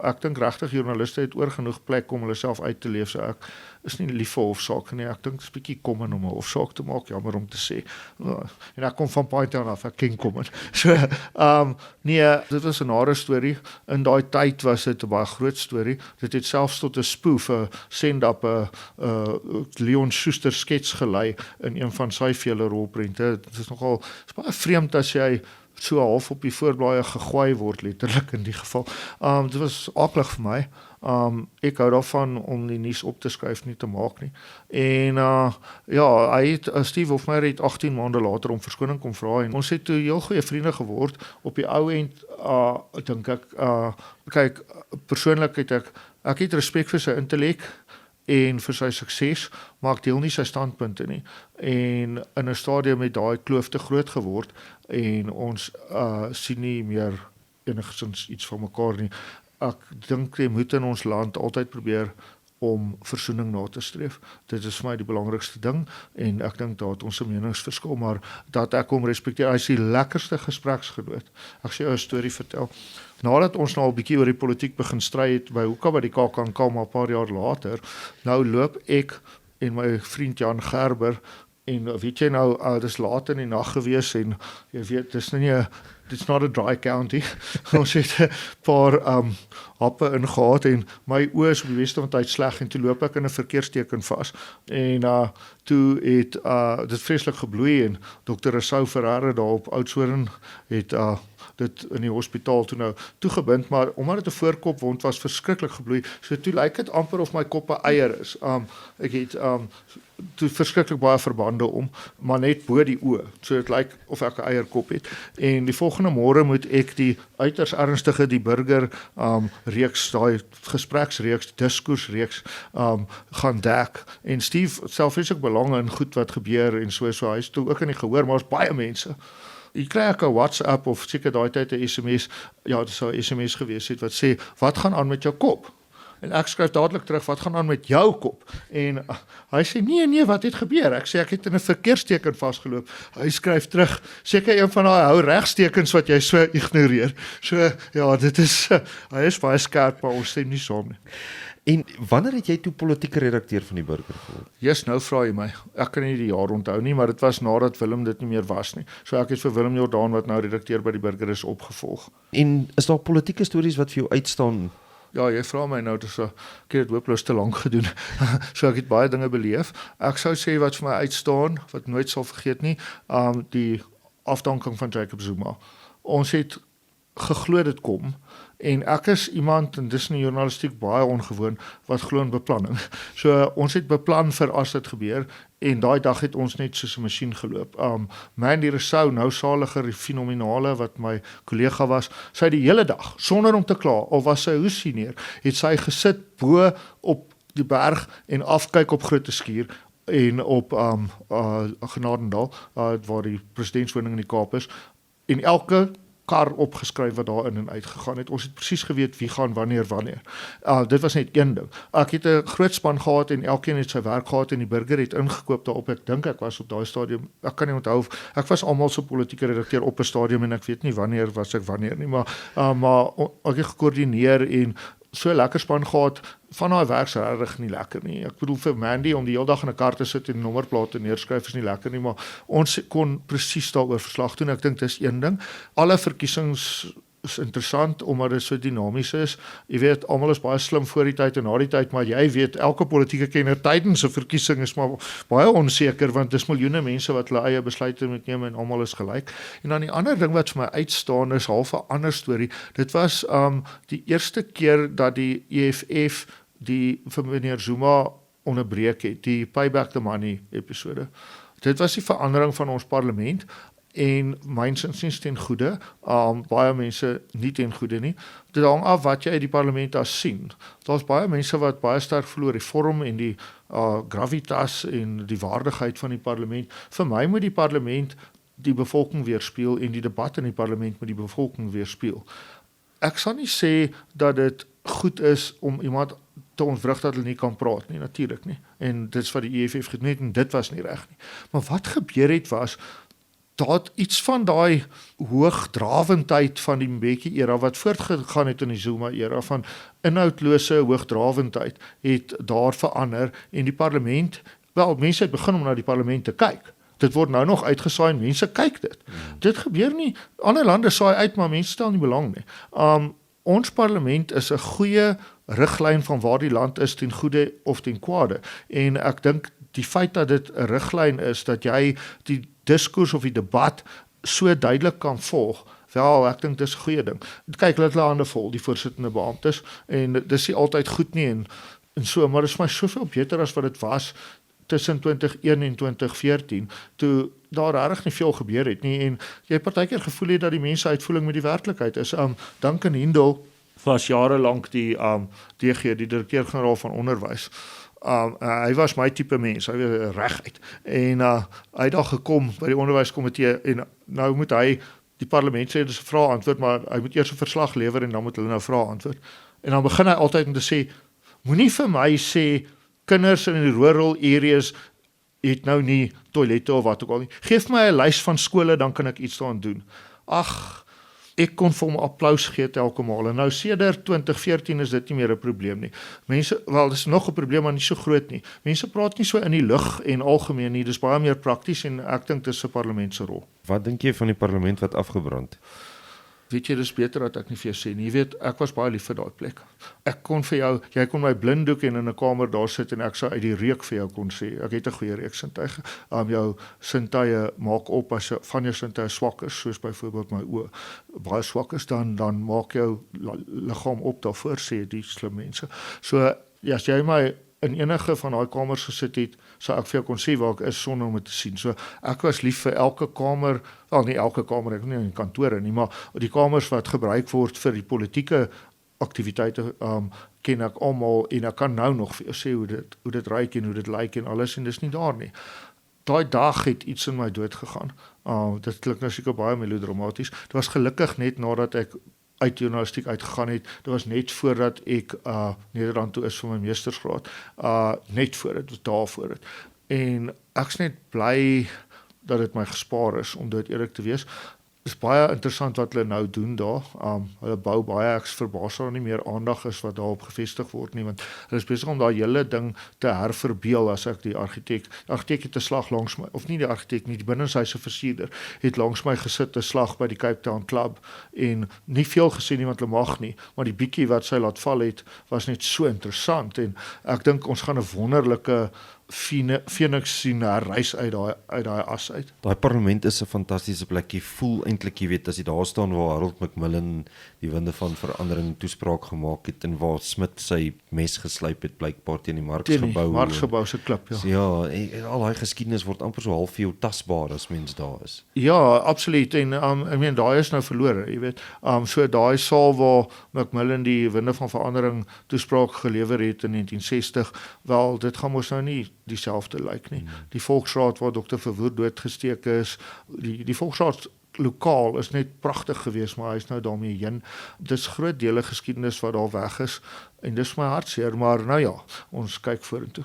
ek dink regtig joernaliste het oor genoeg plek om hulle self uit te leef, so ek is nie lief vir hofsaake nie. Ek dink dit is bietjie common om 'n hofsaak te maak, jammer om te sê. En ek kom van Pinetown af, ek ken common. So, nee, dit was 'n nare storie. In daai tyd was dit 'n baie groot storie. Dit het selfs tot 'n spoof, 'n send-up, Leon Schuster skets gelei in een van sy vele rolprente. Dit is nogal, is baie vreemd as jy so half op die voorblaaie gegooi word, letterlik in die geval. Dit was aklig vir my. Ek hou daarvan om die nuus op te skryf, nie te maak nie. En ja, hy het Steve Hofmeyer het 18 maande later om verskoning kom vra en ons het toe heel goeie vriende geword. Op die ou end dink ek kyk, persoonlik het ek het respek vir sy intellek en vir sy sukses, maar ek deel nie sy standpunte nie. En in 'n stadium het daai kloof te groot geword en ons sien nie meer enigstens iets van mekaar nie. Ek dink jy moet in ons land altyd probeer om versoening na te streef. Dit is vir my die belangrikste ding en ek dink daar het ons 'n meningsverskil, maar dat ek hom respekteer, hy is die lekkerste gespreksgenoot. Ek sê jou 'n storie vertel. Nadat ons nou al bietjie oor die politiek begin stry het by Hoeka by die KAKNK, maar 'n paar jaar later, nou loop ek en my vriend Jan Gerber en weet jy nou, dis laat in die nag gewees en jy weet, dis nie it's not a dry county. Ons het 'n paar happe ingehad en my oë is op die beste van tyd sleg en toe loop ek in 'n verkeersteken vas en toe het dit vreeslik gebloei en Dr. Rousseau Ferreira daar op Oudtshoorn het dit in die hospitaal toe toegebind, maar omdat dit 'n voorkopwond was, verskriklik gebloei. So toe lyk dit amper of my kop 'n eier is. Ek het toe verskriklik baie verbande om, maar net bo die oë. So dit lyk of ek 'n eierkop het. En die volgende môre moet ek die uiters ernstige die burger reeks, daai gespreksreeks, diskoersreeks gaan dek. En Steve self is ook belang in goed wat gebeur en so hy is toe ook in die gehoor, maar ons baie mense. Jy kry ek 'n WhatsApp of seker daai tyd 'n SMS, ja, dit sou 'n SMS gewees het wat sê, wat gaan aan met jou kop? En ek skryf dadelik terug, wat gaan aan met jou kop? En hy sê, nee, wat het gebeur? Ek sê, ek het in 'n verkeersteken vasgeloop. Hy skryf terug, seker een van daai hou regstekens wat jy so ignoreer. So, ja, dit is, hy is baie skerp, maar ons stem nie saam nie. En wanneer het jy toe politieke redakteur van die Burger geword? Yes, nou vra jy my. Ek kan nie die jaar onthou nie, maar dit was nadat Willem dit nie meer was nie. So ek het vir Willem Jordaan wat nou redakteur by die Burger is opgevolg. En is daar politieke stories wat vir jou uitstaan? Ja, jy vra my nou, dus ek het dit hopeloos te lank gedoen. So ek het baie dinge beleef. Ek sou sê wat vir my uitstaan, wat nooit sal vergeet nie, die afdanking van Jacob Zuma. Ons het geglo dit kom. En ek is iemand, en dis in die journalistiek baie ongewoon, wat glo in beplanning. So ons het beplan vir as dit gebeur, en daai dag het ons net soos 'n masjien geloop. Mandy Rousseau, nou salige, die fenominale wat my kollega was, sy die hele dag, sonder om te kla, al was sy hoe senior, het sy gesit bo op die berg en afkyk op Groote en op Genadendal, waar die presidentswoning in die Kaap is, en elke kar opgeskryf wat daarin en uitgegaan het. Ons het presies geweet wie gaan wanneer. Dit was net een ding. Ek het 'n groot span gehad en elkeen het sy werk gehad en die burger het ingekoop daarop. Ek dink ek was op daai stadium, ek kan nie onthou, ek was almal so politieke redakteur op 'n stadium en ek weet nie wanneer was ek wanneer nie, maar ek het gekoördineer en so lekker span gehad. Van daai werk is regtig nie lekker nie. Ek bedoel vir Mandy om die hele dag in 'n kar te sit en nommerplate neerskryf is nie lekker nie, maar ons kon presies daaroor verslag doen. Ek dink dis een ding. Alle verkiesings is interessant omdat dit so dinamies is. Jy weet, almal is baie slim voor die tyd en na die tyd, maar jy weet, elke politieke kenner tydens 'n verkiesing is maar baie onseker want dis miljoene mense wat hulle eie besluite moet neem en almal is gelyk. En dan die ander ding wat vir my uitstaan is half 'n ander storie. Dit was die eerste keer dat die EFF die vir meneer Zuma onderbreek het, die Payback the Money episode. Dit was die verandering van ons parlement en myns insiens ten goeie, baie mense nie ten goeie nie. Dit hang af wat jy uit die parlement as sien. Daar's baie mense wat baie sterk glo die vorm en die gravitas en die waardigheid van die parlement. Vir my moet die parlement die bevolking weerspieël en die debat in die parlement moet die bevolking weerspieël. Ek sal nie sê dat dit goed is om iemand te ontwrig dat hulle nie kan praat nie, natuurlik nie. En dit is wat die EFF gedoen het en dit was nie reg nie. Maar wat gebeur het was dat iets van daai hoogdrawendheid van die Mbeki era wat voortgegaan het in die Zuma era van inhoudlose hoogdrawendheid het daar verander en die parlement, wel mense het begin om na die parlement te kyk. Dit word nou nog uitgesaai en mense kyk dit. Dit gebeur nie. Ander lande saai uit maar mense stel nie belang nie. Ons parlement is 'n goeie riglyn van waar die land is ten goeie of ten kwade. En ek dink die feit dat dit 'n riglyn is dat jy die diskurs of die debat so duidelik kan volg, wel, ek dink dis 'n goeie ding. Kyk, hulle het hulle hande vol, die voorsittende beamptes, en dis nie altyd goed nie en so, maar dit is maar soveel beter as wat dit was tussen 2001 en 2014, toe daar regtig nie veel gebeur het nie, en jy partykeer gevoel het dat die mense uitvoering met die werklikheid is. Duncan Hindel was jare lank die DG, die direkteur-generaal van onderwys. Hy was my tipe mens, hy was reguit. En hy het daar gekom by die onderwyskomitee en nou moet hy die parlement sê dis 'n vrae antwoord, maar hy moet eers 'n verslag lewer en dan moet hulle nou vrae antwoord. En dan begin hy altyd om te sê, moenie vir my sê kinders in die rural areas het nou nie toilette of wat ook al nie. Geef my 'n lys van skole, dan kan ek iets daaraan doen. Ag, ek kon vir hom applaus gee elke maal. En nou sedert 2014 is dit nie meer 'n probleem nie. Mense, wel, dis nog 'n probleem, maar nie so groot nie. Mense praat nie so in die lug en algemeen nie. Dis baie meer prakties en ek dink dis 'n parlement se rol. Wat dink jy van die parlement wat afgebrand? Weet jy, dis beter dat ek nie vir jou sê nie. Jy weet, ek was baie lief vir daai plek. Ek kon vir jou, jy kon my blinddoek en in 'n kamer daar sit en ek sou uit die reuk vir jou kon sê, ek het 'n goeie reuksintuig. Jou sintuie maak op as van jou sintuie swak is, soos byvoorbeeld my oë baie swak is, dan maak jou liggaam op daarvoor, sê die slim mense. So, as jy my in enige van daai kamers gesit het, sou ek vir jou kon sê waar ek is sonder om dit te sien. So ek was lief vir elke kamer, wel nie elke kamer, ek nie in kantore nie, maar die kamers wat gebruik word vir die politieke aktiwiteite ken ek almal en ek kan nou nog vir jou sê hoe dit ruik en hoe dit lyk en alles en dis nie daar nie. Daai dag het iets in my dood gegaan. Dit klink nou seker baie melodramaties. Dit was gelukkig net nadat ek uit journalistiek uitgegaan het. Dit was net voordat ek Nederland toe is vir my meestersgraad. Net voor dit, daarvoor dit. En ek's net bly dat dit my gespaar is, om dit eerlik te wees. Dit is baie interessant wat hulle nou doen daar. Hulle bou baie, ek is verbaas dat daar nie meer aandag is wat daarop gevestig word nie, want hulle is besig om daai hele ding te herverbeel. As ek die argitek het 'n slag langs my, of nie die argitek nie, die binnenshuise versierder het langs my gesit 'n slag by die Cape Town Club en nie veel gesê nie want hulle mag nie, maar die bietjie wat sy laat val het was net so interessant en ek dink ons gaan 'n wonderlike Phoenix sien herrys uit daai as uit. Daai parlement is 'n fantastiese plek. Jy voel eintlik, jy weet, as jy daar staan waar Harold Macmillan die winde van verandering toespraak gemaak het en waar Smith sy mes geslyp het blykbaar teen die Marxgebou. Marxgebou se klip, ja. So ja, en al daai geskiedenis word amper so half vir jou tasbaar as mens daar is. Ja, absoluut. En ek meen daai is nou verlore, jy weet. So daai saal waar Macmillan die winde van verandering toespraak gelewer het in 1960, wel dit gaan mos nou nie dieselfde lyk nie. Die Volksraad waar Dr. Verwoerd doodgesteek is, die Volksraad lokaal is net pragtig geweest, maar hy is nou daarmee heen. Dis groot dele geskiedenis wat daar weg is en dis my hartseer, maar nou ja, ons kyk vorentoe.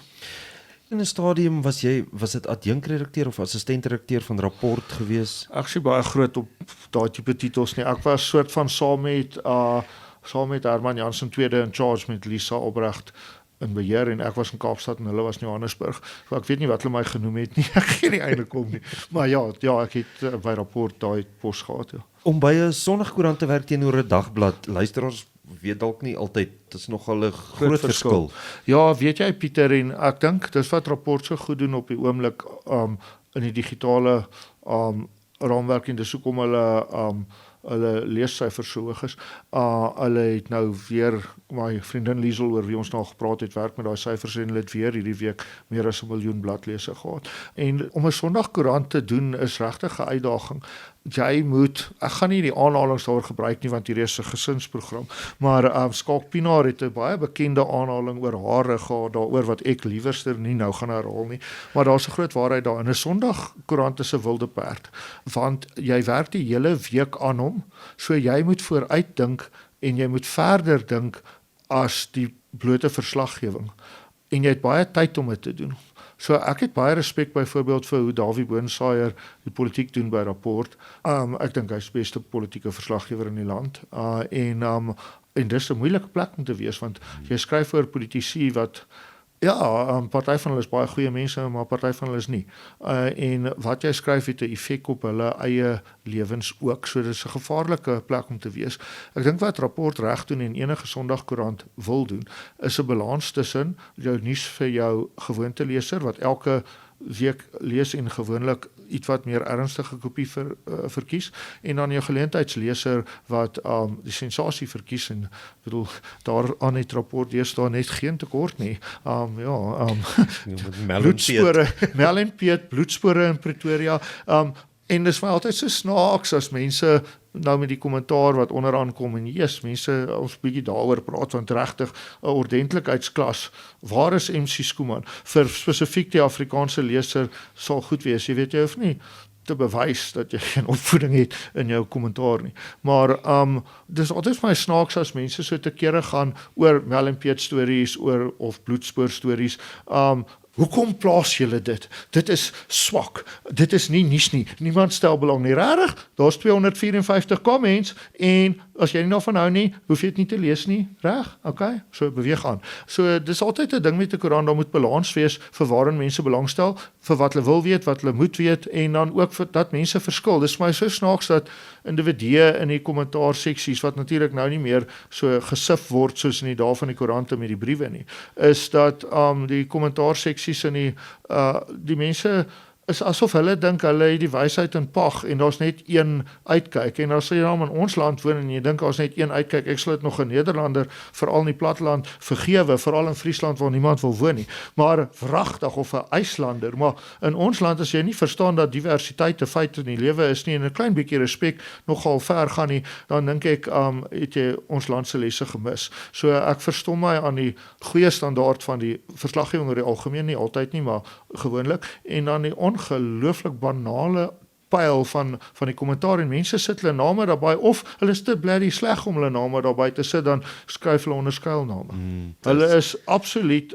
In 'n stadium was dit adjunkredakteur of assistentredakteur van Rapport gewees? Ek sien baie groot op daai tipe titels nie. Ek was soort van saam met Herman Jansen tweede in charge met Lisa Obrecht in beheer en ek was in Kaapstad en hulle was in Johannesburg. So ek weet nie wat hulle my genoem het nie. Ek gee nie eintlik om nie. Maar ja, ek het by Rapport daai pos gehad, ja. Om by 'n Sondagkoerant te werk teenoor 'n dagblad, luisteraars weet dalk nie altyd, dit is nogal 'n groot verskil. Ja, weet jy Pieter, en ek dink dis wat Rapport so goed doen op die oomblik in die digitale raamwerk en dis hoekom hulle leessyfers so hoog is. Hulle het nou weer, my vriendin Liesel oor wie ons nou gepraat het, werk met daai syfers en hulle het weer hierdie week meer as 1 miljoen bladlese gehad. En om 'n Sondagkoerant te doen is regtig 'n uitdaging. Jy moet, ek gaan nie die aanhalings daar gebruik nie want hierdie is 'n gesinsprogram, maar Skalk Pinaar het 'n baie bekende aanhaling oor hare gehad daaroor wat ek liewerster nie nou gaan herhaal nie, maar daar's 'n groot waarheid daar. In 'n Sondagkoerant is 'n wilde perd, want jy werk die hele week aan hom, so jy moet vooruit dink en jy moet verder dink as die blote verslaggewing en jy het baie tyd om dit te doen. So ek het baie respek byvoorbeeld vir hoe Davie Boonsaaier die politiek doen by Rapport. Ek dink hy's die beste politieke verslaggewer in die land. En dis 'n moeilike plek om te wees want jy skryf oor politici wat party van hulle is baie goeie mense, maar party van hulle is nie. En wat jy skryf het 'n effek op hulle eie lewens ook, so dis 'n gevaarlike plek om te wees. Ek dink wat Rapport reg doen en enige Sondagkoerant wil doen, is 'n balans tussen jou nuus vir jou gewoonteleser wat elke week lees en gewoonlik iets wat meer ernstige kopie verkies en dan jou geleentheidsleser wat die sensasie verkies en bedoel daaraan het Rapport deesdae net geen tekort nie. Bloedspore, Mel en Piet, bloedspore in Pretoria. En dis vir my altyd so snaaks as mense nou met die kommentaar wat onderaan kom en mense ons bietjie daaroor praat want regtig 'n ordentlikheidsklas. Waar is MC Skooman vir spesifiek die Afrikaanse leser sal goed wees. Jy weet jy hoef nie te bewys dat jy geen opvoeding het in jou kommentaar nie. Maar dis altyd vir my snaaks as mense so te kere gaan oor Mel en Piet stories of bloedspoor stories. Hoekom plaas julle dit? Dit is swak. Dit is nie nuus nie. Niemand stel belang nie. Regtig? Daar's 254 comments en as jy nie daarvan hou nie, hoef jy dit nie te lees nie. Reg? Okay, so beweeg aan. So dis altyd 'n ding met 'n koerant, daar moet balans wees vir waarin mense belangstel, vir wat hulle wil weet, wat hulle moet weet en dan ook vir dat mense verskil. Dis vir my so snaaks dat individue in die kommentaarseksies wat natuurlik nou nie meer so gesif word soos in die dae van die koerante met die briewe nie, is dat die kommentaarseksies in die mense is asof hulle dink hulle het die wysheid in pag en daar's net een uitkyk en as jy nou in ons land woon en jy dink daar's net een uitkyk, ek sal dit nog 'n Nederlander veral in die platteland vergewe, veral in Friesland waar niemand wil woon nie, maar wragtig of 'n IJslander, maar in ons land as jy nie verstaan dat diversiteit 'n feit in die lewe is nie en 'n klein bietjie respek nogal ver gaan nie, dan dink ek het jy ons land se lesse gemis. So ek verstom my aan die goeie standaard van die verslaggewing oor die algemeen, nie altyd nie, maar gewoonlik, en dan die ongelooflik banale pyl van die kommentaar en mense sit hulle name daarby of hulle is te blerry sleg om hulle name daarby te sit, dan skryf hulle onder skuilname. Hulle is absoluut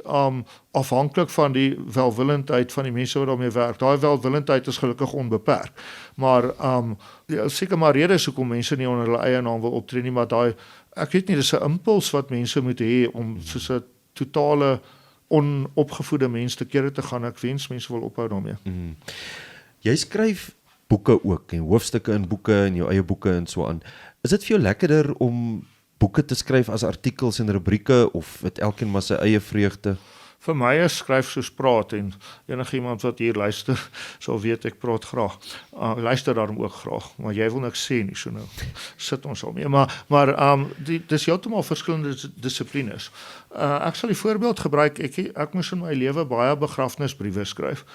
afhanklik van die welwillendheid van die mense wat daarmee werk. Daai welwillendheid is gelukkig onbeperk. Maar seker maar redes hoekom mense nie onder hulle eie naam wil optree nie, maar daai ek weet nie, dis 'n impuls wat mense moet hê om soos 'n totale onopgevoede mens te kere te gaan. Ek wens mense wil ophou daarmee. Jy skryf boeke ook en hoofstukke in boeke en jou eie boeke en so aan. Is dit vir jou lekkerder om boeke te skryf as artikels en rubrieke of het elkeen maar sy eie vreugde? Vir my is skryf soos praat en enigiemand wat hier luister sal weet ek praat graag. Luister daarom ook graag, maar jy wil niks sê nie, so nou sit ons al mee. Maar dis heeltemal verskillende dissiplines. Ek sal die voorbeeld gebruik, ek moes in my lewe baie begrafnisbriewe skryf.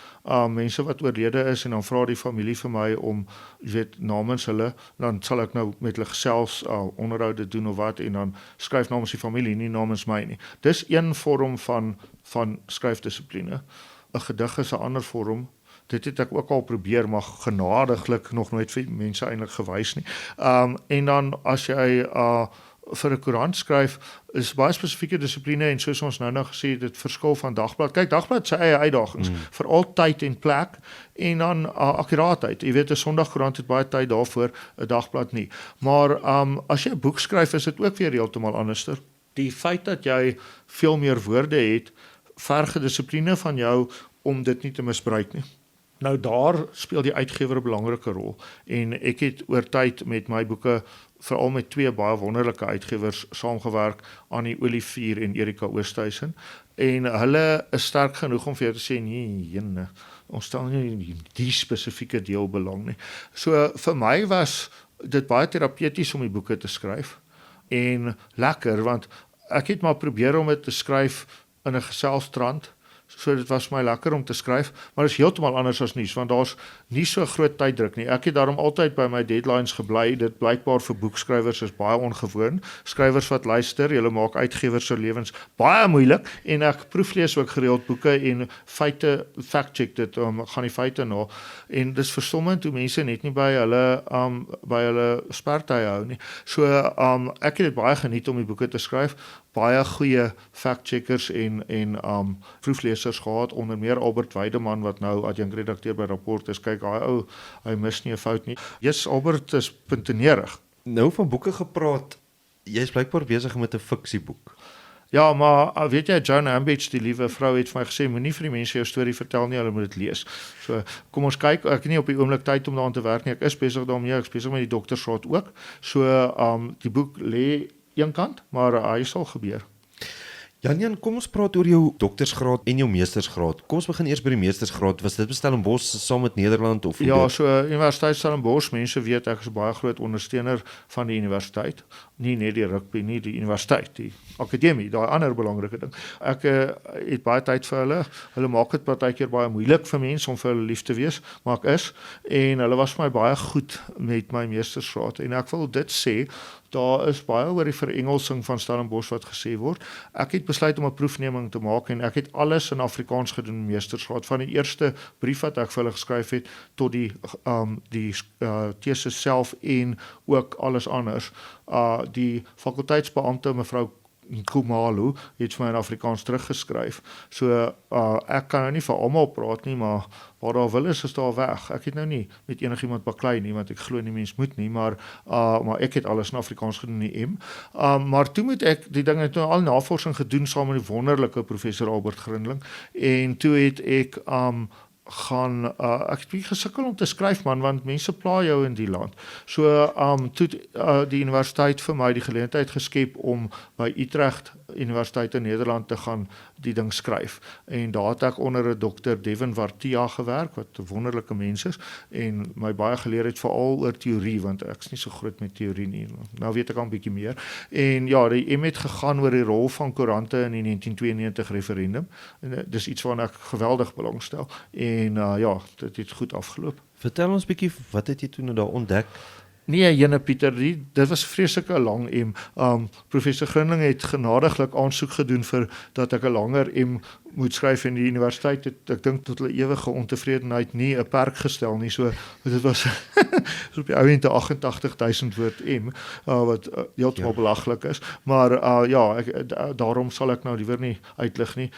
Mense wat oorlede is en dan vra die familie vir my om, jy weet, namens hulle, dan sal ek nou met hulle gesels, onderhoude doen of wat en dan skryf namens die familie, nie namens my nie. Dis een vorm van skryfdissipline. 'n Gedig is 'n ander vorm. Dit het ek ook al probeer, maar genadiglik nog nooit vir mense eintlik gewys nie. En dan as jy vir 'n koerant skryf, is baie spesifieke dissipline en soos ons nou gesê het, dit verskil van dagblad. Kyk, dagblad se eie uitdagings, veral tyd en plek en dan akkuraatheid. Jy weet, 'n Sondagkoerant het baie tyd daarvoor, 'n dagblad nie. Maar as jy 'n boek skryf, is dit ook weer heeltemal anderster. Die feit dat jy veel meer woorde het, verg dissipline van jou om dit nie te misbruik nie. Nou daar speel die uitgewer 'n belangrike rol en ek het oor tyd met my boeke veral met twee baie wonderlike uitgewers saamgewerk, Annie Olivier en Erika Oosthuizen, en hulle is sterk genoeg om vir jou te sê nee, jene, ons stel nie die spesifieke deel belang nie. So vir my was dit baie terapeuties om die boeke te skryf en lekker, want ek het maar probeer om dit te skryf in 'n geselstrand. So dit was my lekker om te skryf, maar dit is heeltemal anders as nuus, want daar's nie so groot tyddruk nie. Ek het daarom altyd by my deadlines gebly. Dit blykbaar vir boekskrywers is baie ongewoon. Skrywers wat luister, julle maak uitgewers se lewens baie moeilik en ek proeflees ook gereeld boeke en feite fact-check dit, gaan die feite na. En dis verstommend hoe mense net nie by hulle spertye hou nie. So ek het dit baie geniet om die boeke te skryf. Baie goeie fact-checkers en proeflesers gehad, onder meer Albert Weideman wat nou adjunkredakteur by Rapport is. Kyk, hy mis nie 'n fout nie. Jesus, Albert is puntenerig. Nou van boeke gepraat, jy is blykbaar besig met 'n fiksieboek. Ja, maar weet jy, Joan Ambidge, die liewe vrou, het vir my gesê, moenie vir die mense jou storie vertel nie, hulle moet dit lees. So, kom ons kyk, ek het nie op die oomblik tyd om daaraan te werk nie, ek is besig daarmee, ek is besig met die doktorsgraad ook. So, die boek lê een kant, maar hy sal gebeur. Jan, kom ons praat oor jou doktorsgraad en jou meestersgraad. Kom ons begin eers by die meestersgraad. Was dit Stellenbosch saam met Nederland of hoe? Ja, so Universiteit Stellenbosch, mense weet ek is 'n baie groot ondersteuner van die universiteit. Nie net die rugby nie, die universiteit, die akademie, daai ander belangrike ding. Ek het baie tyd vir hulle. Hulle maak dit partykeer baie moeilik vir mense om vir hulle lief te wees, maar ek is, en hulle was vir my baie goed met my meestersgraad en ek wil dit sê, daar is baie oor die verengelsing van Stellenbosch wat gesê word. Ek het besluit om 'n proefneming te maak en ek het alles in Afrikaans gedoen meestersgraad, van die eerste brief wat ek vir hulle geskryf het tot die tesis self en ook alles anders. Die fakulteitsbeampte mevrou Khumalo het vir my in Afrikaans teruggeskryf. So ek kan nou nie vir almal praat nie, maar waar daar wil is daar weg. Ek het nou nie met enigiemand baklei nie, want ek glo nie mens moet nie, maar ek het alles in Afrikaans gedoen in die M. Maar toe moet ek die dinge toe al navorsing gedoen saam met die wonderlike professor Albert Grindling, en toe het ek ek het bietjie gesukkel om te skryf man, want mense pla jou in die land. So toe die universiteit vir my die geleentheid geskep om by Utrecht Universiteit in Nederland te gaan die ding skryf. En daar het ek onder 'n dokter Devin Wartia gewerk, wat 'n wonderlike mens is en my baie geleer het veral oor teorie, want ek is nie so groot met teorie nie. Nou weet ek al 'n bietjie meer. En ja, die M het gegaan oor die rol van koerante in die 1992 referendum. En dis iets waarna ek geweldig belangstel. En ja, dit het goed afgeloop. Vertel ons bietjie, wat het jy toe nou daar ontdek? Nee, jene Pieter, dit was vreeslik 'n lang M. Professor Grindling het genadiglik aansoek gedoen vir dat ek 'n langer M moet skryf, en die universiteit het, ek dink tot hulle ewige ontevredenheid, nie 'n perk gestel nie. So dit was op die ou end 88,000 woord M, wat heeltemal belaglik is. Maar ja, daarom sal ek nou liewer nie uitlig nie.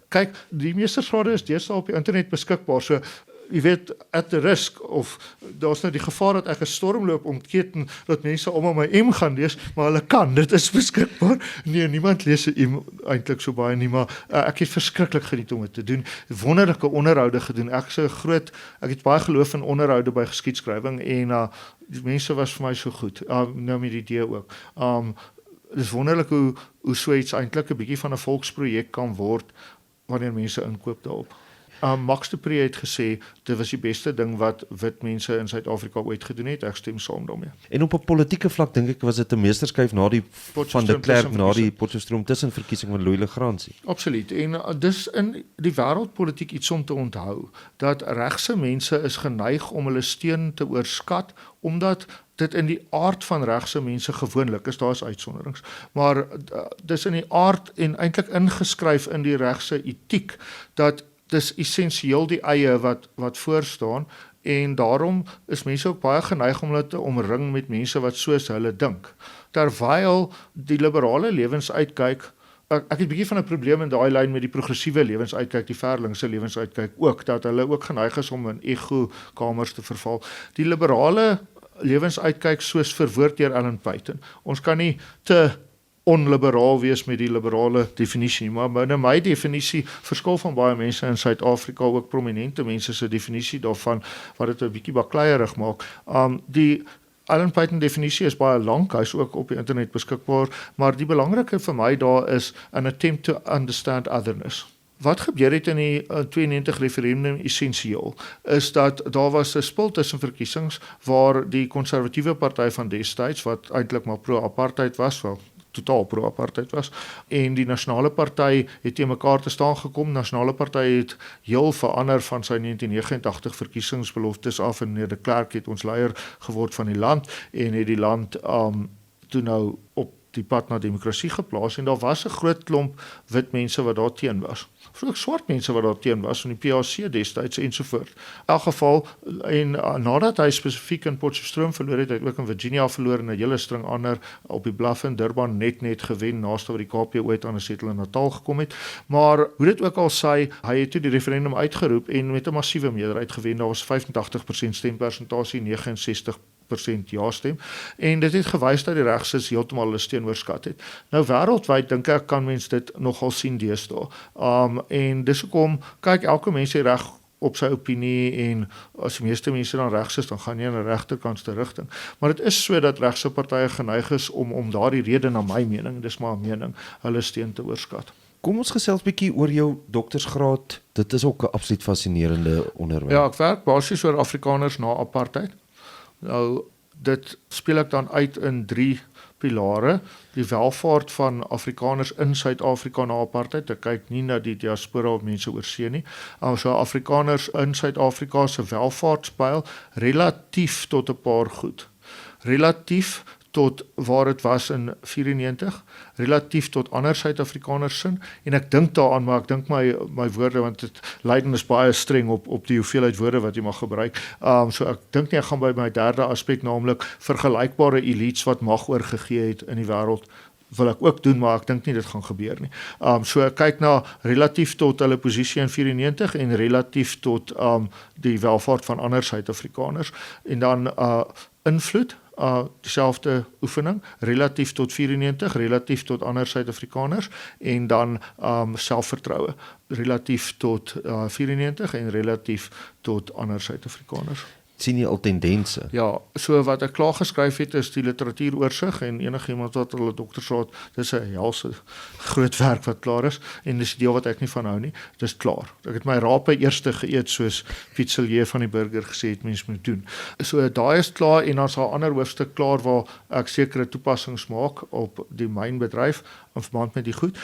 Kyk, die meestersgrade is deesdae op die internet beskikbaar, so jy weet, at the risk of, daar's nou die gevaar dat ek 'n stormloop ontketen, dat mense almal my M gaan lees, maar hulle kan, dit is beskikbaar. Nee, niemand lees 'n M eintlik so baie nie, maar ek het verskriklik geniet om dit te doen, wonderlike onderhoude gedoen. Ek het baie geloof in onderhoude by geskiedskrywing, en die mense was vir my so goed, nou met die idee ook. Dis wonderlik hoe so iets eintlik 'n bietjie van 'n volksprojek kan word, wanneer mense inkoop daarop. Max de Pre het gesê dit was die beste ding wat wit mense in Suid-Afrika ooit gedoen het. Ek stem saam daarmee. En op 'n politieke vlak dink ek was dit 'n meesterskyf na die van de Klerk na die Potchefstroom tussenverkiesing van Louis Legrandsie. Absoluut. En dis in die wêreldpolitiek iets om te onthou dat regse mense is geneig om hulle steun te oorskat omdat dit in die aard van regse mense gewoonlik is, daar is uitsonderings, maar dis in die aard en eintlik ingeskryf in die regse etiek dat dis essensieel die eie wat voorstaan en daarom is mense ook baie geneig om hulle te omring met mense wat soos hulle dink. Terwyl die liberale lewensuitkyk ek het bietjie van 'n probleem in daai lyn met die progressiewe lewensuitkyk, die verlinkse lewensuitkyk ook, dat hulle ook geneig is om in ego-kamers te verval. Die liberale lewensuitkyk soos verwoord deur Ellen Peyton. Ons kan nie te onliberaal wees met die liberale definisie, maar binne my definisie verskil van baie mense in Suid-Afrika, ook prominente mense se definisie daarvan, wat dit 'n bietjie bakleierig maak. Die Ellen Peyton definisie is baie lank, hy is ook op die internet beskikbaar, maar die belangrike vir my daar is an attempt to understand otherness. Wat gebeur het in die 92 referendum essensieel, is dat daar was 'n spil tussen verkiesings waar die konservatiewe party van destyds, wat eintlik maar pro-apartheid was, wel totaal pro-apartheid was, en die nasionale party het teen mekaar te staan gekom. Nasionale party het heel verander van sy 1989 verkiesingsbeloftes af en meneer de Klerk het ons leier geword van die land en het die land toe nou op die pad na demokrasie geplaas en daar was 'n groot klomp wit mense wat daar teen was. Ook swart mense wat daar teen was van die PAC destyds ensovoort. In elk geval en nadat hy spesifiek in Potchefstroom verloor het, hy het ook in Virginia verloor en 'n hele string ander op die blaf in Durban net gewen naaste wat die KP ooit aan 'n setel in Natal gekom het. Maar hoe dit ook al sê, hy het toe die referendum uitgeroep en met 'n massiewe meerderheid gewen. Daar was 85% stempersentasie, 69% ja stem en dit het gewys dat die regses heeltemal hulle steun oorskat het. Nou wêreldwyd dink ek kan mens dit nogal sien deesdae. En dis hoekom kyk elke mens se reg op sy opinie en as die meeste mense dan regs is, dan gaan jy in 'n regterkantste rigting. Maar dit is so dat regse partye geneig is om daardie rede na my mening, dis maar 'n mening, hulle steun te oorskat. Kom ons gesels bietjie oor jou doktorsgraad. Dit is ook 'n absoluut fascinerende onderwerp. Ja, ek werk basies oor Afrikaners na apartheid. Nou, dit speel ek dan uit in 3 pilare. Die welvaart van Afrikaners in Suid-Afrika na apartheid. Ek kyk nie na die diaspora of mense oor see nie. So Afrikaners in Suid-Afrika se welvaartspyl relatief tot 'n paar goed. Relatief tot waar dit was in 94, relatief tot ander Suid-Afrikaners sin, en ek dink daaraan, maar ek dink my woorde, want Leiden is baie streng op die hoeveelheid woorde wat jy mag gebruik, so ek dink nie ek gaan by my derde aspek, naamlik vergelykbare elites wat mag oorgegee het in die wêreld, wil ek ook doen, maar ek dink nie dit gaan gebeur nie. So ek kyk na relatief tot hulle posisie in 94 en relatief tot die welvaart van ander Suid-Afrikaners, en dan invloed, dieselfde oefening, relatief tot 94, relatief tot ander Suid-Afrikaners, en dan selfvertroue, relatief tot 94 en relatief tot ander Suid-Afrikaners. Sien jy al tendense? Ja, so wat ek klaar geskryf het is die literatuuroorsig en enigiemand wat hulle doktorsgraad, dis 'n helse groot werk wat klaar is en dis die deel wat ek nie van hou nie, dis klaar. Ek het my rape eerste geëet soos Piet Silje van die Burger gesê het mens moet doen. So daai is klaar en dan's 'n ander hoofstuk klaar waar ek sekere toepassings maak op die mynbedryf in verband met die goed.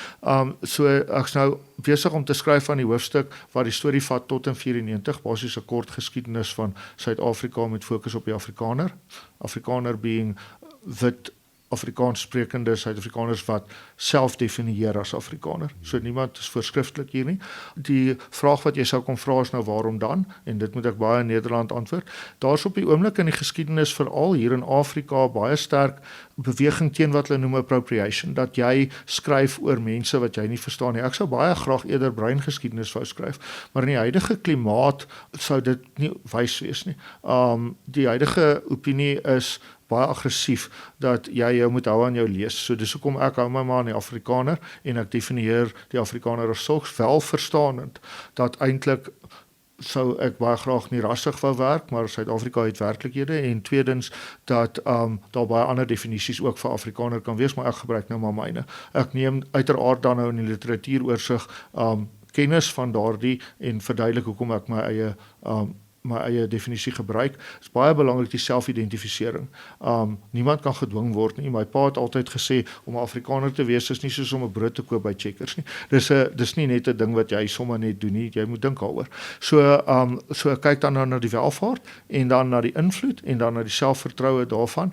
So ek's nou besig om te skryf aan die hoofstuk wat die storie vat tot in 94, basies 'n kort geskiedenis van Suid-Afrika met fokus op die Afrikaner. Afrikaner being wit Afrikaans sprekende Suid-Afrikaners wat self definieer as Afrikaner. So niemand is voorskrifklik hier nie. Die vraag wat jy sou kon vra is nou waarom dan? En dit moet ek baie in Nederland antwoord. Daar's op die oomblik in die geskiedenis veral hier in Afrika baie sterk beweging teen wat hulle noem appropriation, dat jy skryf oor mense wat jy nie verstaan nie. Ek sou baie graag eerder breingeskiedenis wou skryf, maar in die huidige klimaat sou dit nie wys wees nie. Die huidige opinie is baie aggressief dat jy jou moet hou aan jou lees. So dis hoekom ek hou my maar aan die Afrikaner en ek definieer die Afrikaner as sulks wel verstaanend dat eintlik sou ek baie graag nie rassig wou werk, maar Suid-Afrika het werklikhede en tweedens dat daar baie ander definisies ook vir Afrikaner kan wees, maar ek gebruik nou maar myne. Ek neem uiteraard dan nou in die literatuuroorsig kennis van daardie en verduidelik hoekom ek my eie definisie gebruik. Dit is baie belangrik die selfidentifisering. Niemand kan gedwing word nie. My pa het altyd gesê om 'n Afrikaner te wees is nie soos om 'n brood te koop by Checkers nie. Dis nie net 'n ding wat jy sommer net doen nie. Jy moet dink daaroor. So kyk dan nou na die welvaart en dan na die invloed en dan na die selfvertroue daarvan.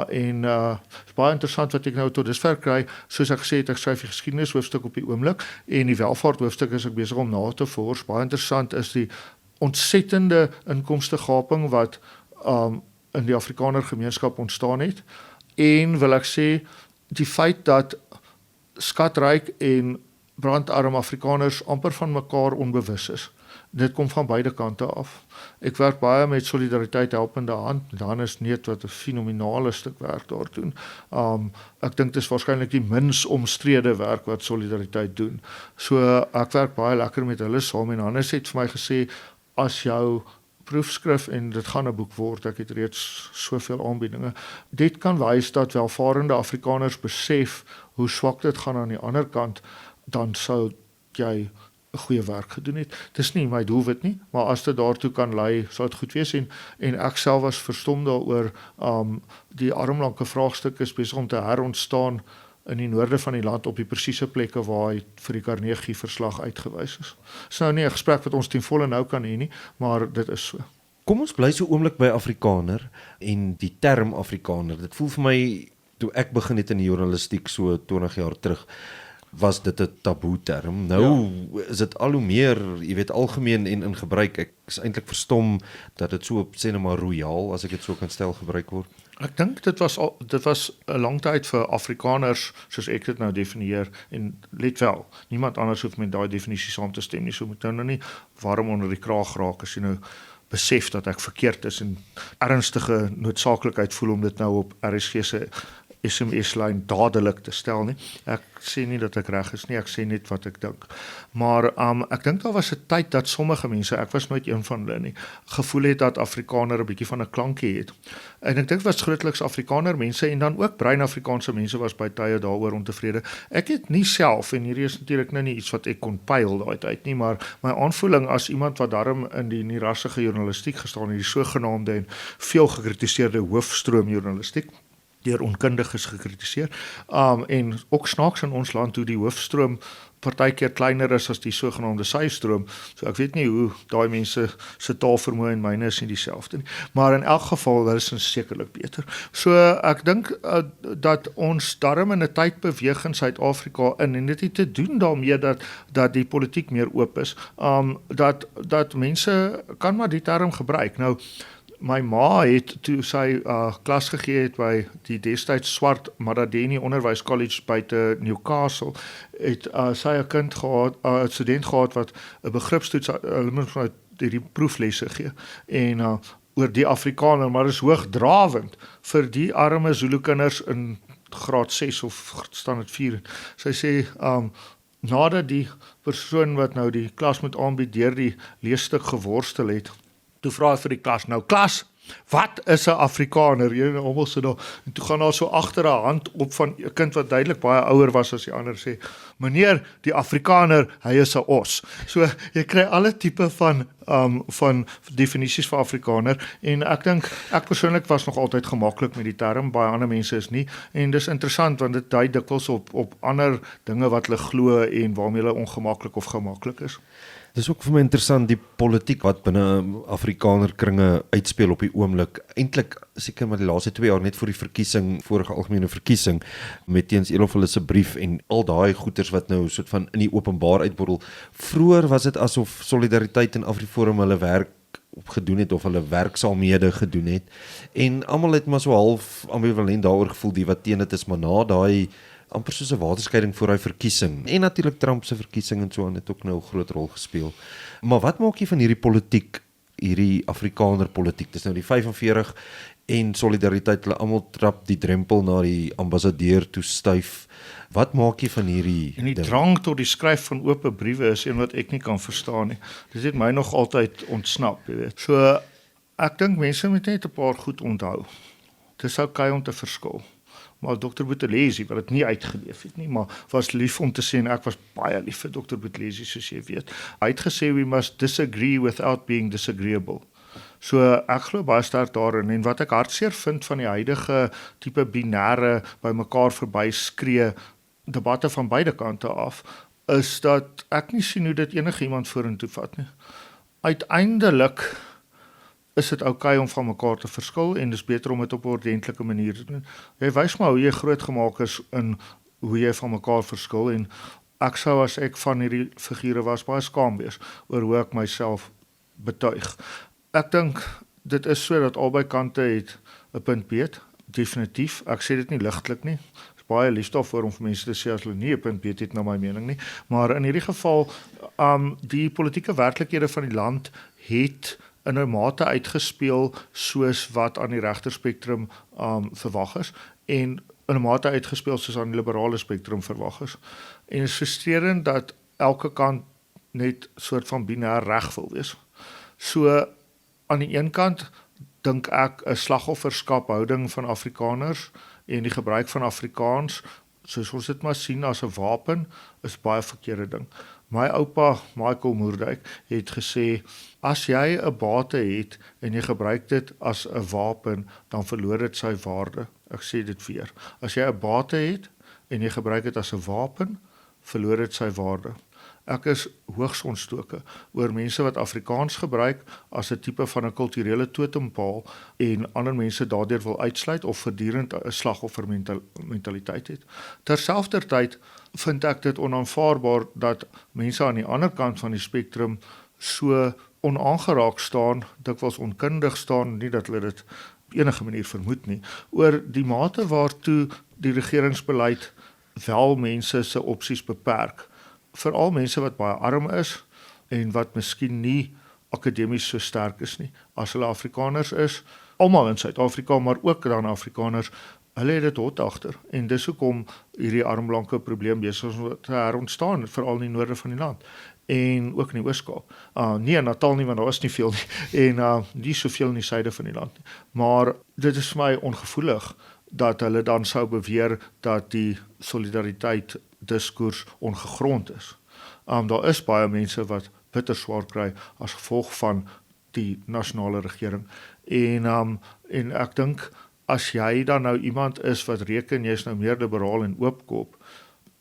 Is baie interessant wat ek nou tot dusver kry. Soos ek gesê het, ek skryf die geskiedenis hoofstuk op die oomblik en die welvaart hoofstuk is ek besig om na te vors. Baie interessant is die ontsettende inkomstegaping wat in die Afrikaner gemeenskap ontstaan het en wil ek sê die feit dat skatryk en brandarm Afrikaners amper van mekaar onbewus is. Dit kom van beide kante af. Ek werk baie met Solidariteit Helpende Hand. Dan is Neet wat 'n fenominale stuk werk daar doen. Ek dink dit is waarskynlik die mins omstrede werk wat Solidariteit doen. So ek werk baie lekker met hulle saam en Hannes het vir my gesê as jou proefskrif en dit gaan 'n boek word, ek het reeds soveel aanbiedinge. Dit kan wys dat welvarende Afrikaners besef hoe swak dit gaan aan die ander kant, dan sou jy 'n goeie werk gedoen het. Dis nie my doelwit nie, maar as dit daartoe kan lei, sal dit goed wees en ek self was verstom daaroor die armlanke vraagstuk is besig om te herontstaan in die noorde van die land op die presiese plekke waar hy vir die Carnegie verslag uitgewys is. Dis nou nie 'n gesprek wat ons ten volle nou kan hê nie, maar dit is so. Kom ons bly so oomblik by Afrikaner en die term Afrikaner. Dit voel vir my toe ek begin het in die journalistiek so 20 jaar terug, was dit 'n taboe term. Nou is dit al hoe meer, jy weet, algemeen en in gebruik. Ek is eintlik verstom dat dit so op sê net maar royaal, as ek dit so kan stel, gebruik word. Ek dink dit was 'n lang tyd vir Afrikaners soos ek dit nou definieer en let wel, niemand anders hoef met daai definisie saam te stem nie. So moet nou nie warm onder die kraag raak as jy nou besef dat ek verkeerd is en ernstige noodsaaklikheid voel om dit nou op RSG se SMS-lyn dadelik te stel nie. Ek sê nie dat ek reg is nie, ek sê net wat ek dink. Maar ek dink daar was 'n tyd dat sommige mense, ek was nooit een van hulle nie, gevoel het dat Afrikaner 'n bietjie van 'n klankie het. En ek dink was grootliks Afrikaner mense en dan ook bruin Afrikaanse mense was by tye daaroor ontevrede. Ek het nie self, en hierdie is natuurlik nou nie iets wat ek kon pyl daai tyd nie, maar my aanvoeling as iemand wat daarom in die rassige journalistiek gestaan het, die sogenaamde en veel gekritiseerde hoofstroomjournalistiek, deur onkundiges gekritiseer. En ook snaaks in ons land hoe die hoofstroom partykeer kleiner is as die sogenaamde systroom. So ek weet nie hoe daai mense se taalvermoë en myne is nie dieselfde nie. Maar in elk geval, dit is sekerlik beter. So ek dink dat ons darm in 'n tyd beweeg in Suid-Afrika en dit het te doen daarmee dat die politiek meer oop is. Dat mense kan maar die term gebruik. Nou my ma het toe sy klas gegee het by die destyds swart Madadeni Onderwyskollege buite Newcastle, het sy 'n kind gehad, 'n student gehad wat 'n begripstoets, hulle moet van die proeflesse gee en oor die Afrikaner, maar is hoogdrawend vir die arme Zulu kinders in graad 6 of standaard 4. Sy sê nadat die persoon wat nou die klas moet aanbied deur die leesstuk geworstel het, toe vra hy vir die klas, nou klas, wat is 'n Afrikaner? Jy nou almal sit daar, en toe gaan daar so agter 'n hand op van 'n kind wat duidelik baie ouer was as die ander sê, meneer, die Afrikaner, hy is 'n os. So, jy kry alle tipe van definisies vir Afrikaner, en ek dink, ek persoonlik was nog altyd gemaklik met die term, baie ander mense is nie, en dis interessant, want dit dui dikwels op ander dinge wat hulle glo, en waarmee hulle ongemaklik of gemaklik is. Dis ook vir my interessant die politiek wat binne Afrikaner kringe uitspeel op die oomblik. Eintlik seker maar die laaste 2 jaar net voor die verkiesing, vorige algemene verkiesing, met teens een of hulle se brief en al daai goeters wat nou soort van in die openbaar uitborrel. Vroeër was dit asof Solidariteit en AfriForum hulle werk gedoen het of hulle werksaamhede gedoen het. En almal het maar so half ambivalent daaroor gevoel, die wat teen dit is, maar na daai amper soos 'n waterskeiding voor hy verkiesing. En natuurlik Trump se verkiesing en so aan het ook nou 'n groot rol gespeel. Maar wat maak jy van hierdie politiek, hierdie Afrikaner politiek? Dis nou die 45 en Solidariteit, hulle almal trap die drempel na die ambassadeur toe styf. Wat maak jy van hierdie En die drang tot die skryf van oop briewe is een wat ek nie kan verstaan nie. Dit het my nog altyd ontsnap, jy weet. So ek dink mense moet net 'n paar goed onthou. Dis oukei om te verskil. maar Dr. Buthelezi wat dit nie uitgeleef het nie, maar was lief om te sê en ek was baie lief vir Dr. Buthelezi soos jy weet. Hy het gesê we must disagree without being disagreeable. So ek glo baie sterk daarin en wat ek hartseer vind van die huidige tipe binêre by mekaar verby skree debatte van beide kante af is dat ek nie sien hoe dit enigiemand vorentoe vat nie. Uiteindelik is dit oukei om van mekaar te verskil en dis beter om dit op 'n ordentlike manier te doen. Jy wys maar hoe jy groot gemaak is in hoe jy van mekaar verskil en ek sou as ek van hierdie figure was baie skaam wees oor hoe ek myself betuig. Ek dink dit is so dat albei kante het 'n punt beet, definitief. Ek sê dit nie ligtelik nie. Dit is baie lief daarvoor om vir mense te sê as hulle nie 'n punt beet het na my mening nie, maar in hierdie geval die politieke werklikhede van die land het in 'n mate uitgespeel soos wat aan die regterspektrum verwag is en in 'n mate uitgespeel soos aan die liberale spektrum verwag is. En dit is frustrerend dat elke kant net soort van binêr reg wil wees. So aan die een kant dink ek 'n slagofferskaphouding van Afrikaners en die gebruik van Afrikaans, soos ons dit maar sien as 'n wapen, is baie verkeerde ding. My oupa, Michael Moerdijk, het gesê, as jy 'n bate het en jy gebruik dit as 'n wapen, dan verloor dit sy waarde. Ek sê dit weer. As jy 'n bate het en jy gebruik dit as 'n wapen, verloor dit sy waarde. Ek is hoogs ontstoke oor mense wat Afrikaans gebruik as 'n tipe van 'n kulturele totempaal en ander mense daardeur wil uitsluit of voortdurend 'n slagoffermentaliteit het. Terselfdertyd vind ek dit onaanvaarbaar dat mense aan die ander kant van die spektrum so onaangeraak staan, dikwels onkundig staan, nie dat hulle dit op enige manier vermoed nie, oor die mate waartoe die regeringsbeleid wel mense se opsies beperk. Veral mense wat baie arm is en wat miskien nie akademies so sterk is nie. As hulle Afrikaners is, almal in Suid-Afrika, maar ook dan Afrikaners, hulle het dit hot agter. En dis hoekom hierdie armblanke probleem besig is om te herontstaan, veral in die noorde van die land. En ook in die Oos-Kaap. Nie in Natal nie, want daar is nie veel nie. En nie soveel in die suide van die land nie. Maar dit is vir my ongevoelig dat hulle dan sou beweer dat die solidariteit diskurs ongegrond is. Daar is baie mense wat bitter swaar kry as gevolg van die nasionale regering. En ek dink as jy dan nou iemand is wat reken jy is nou meer liberaal en oopkop,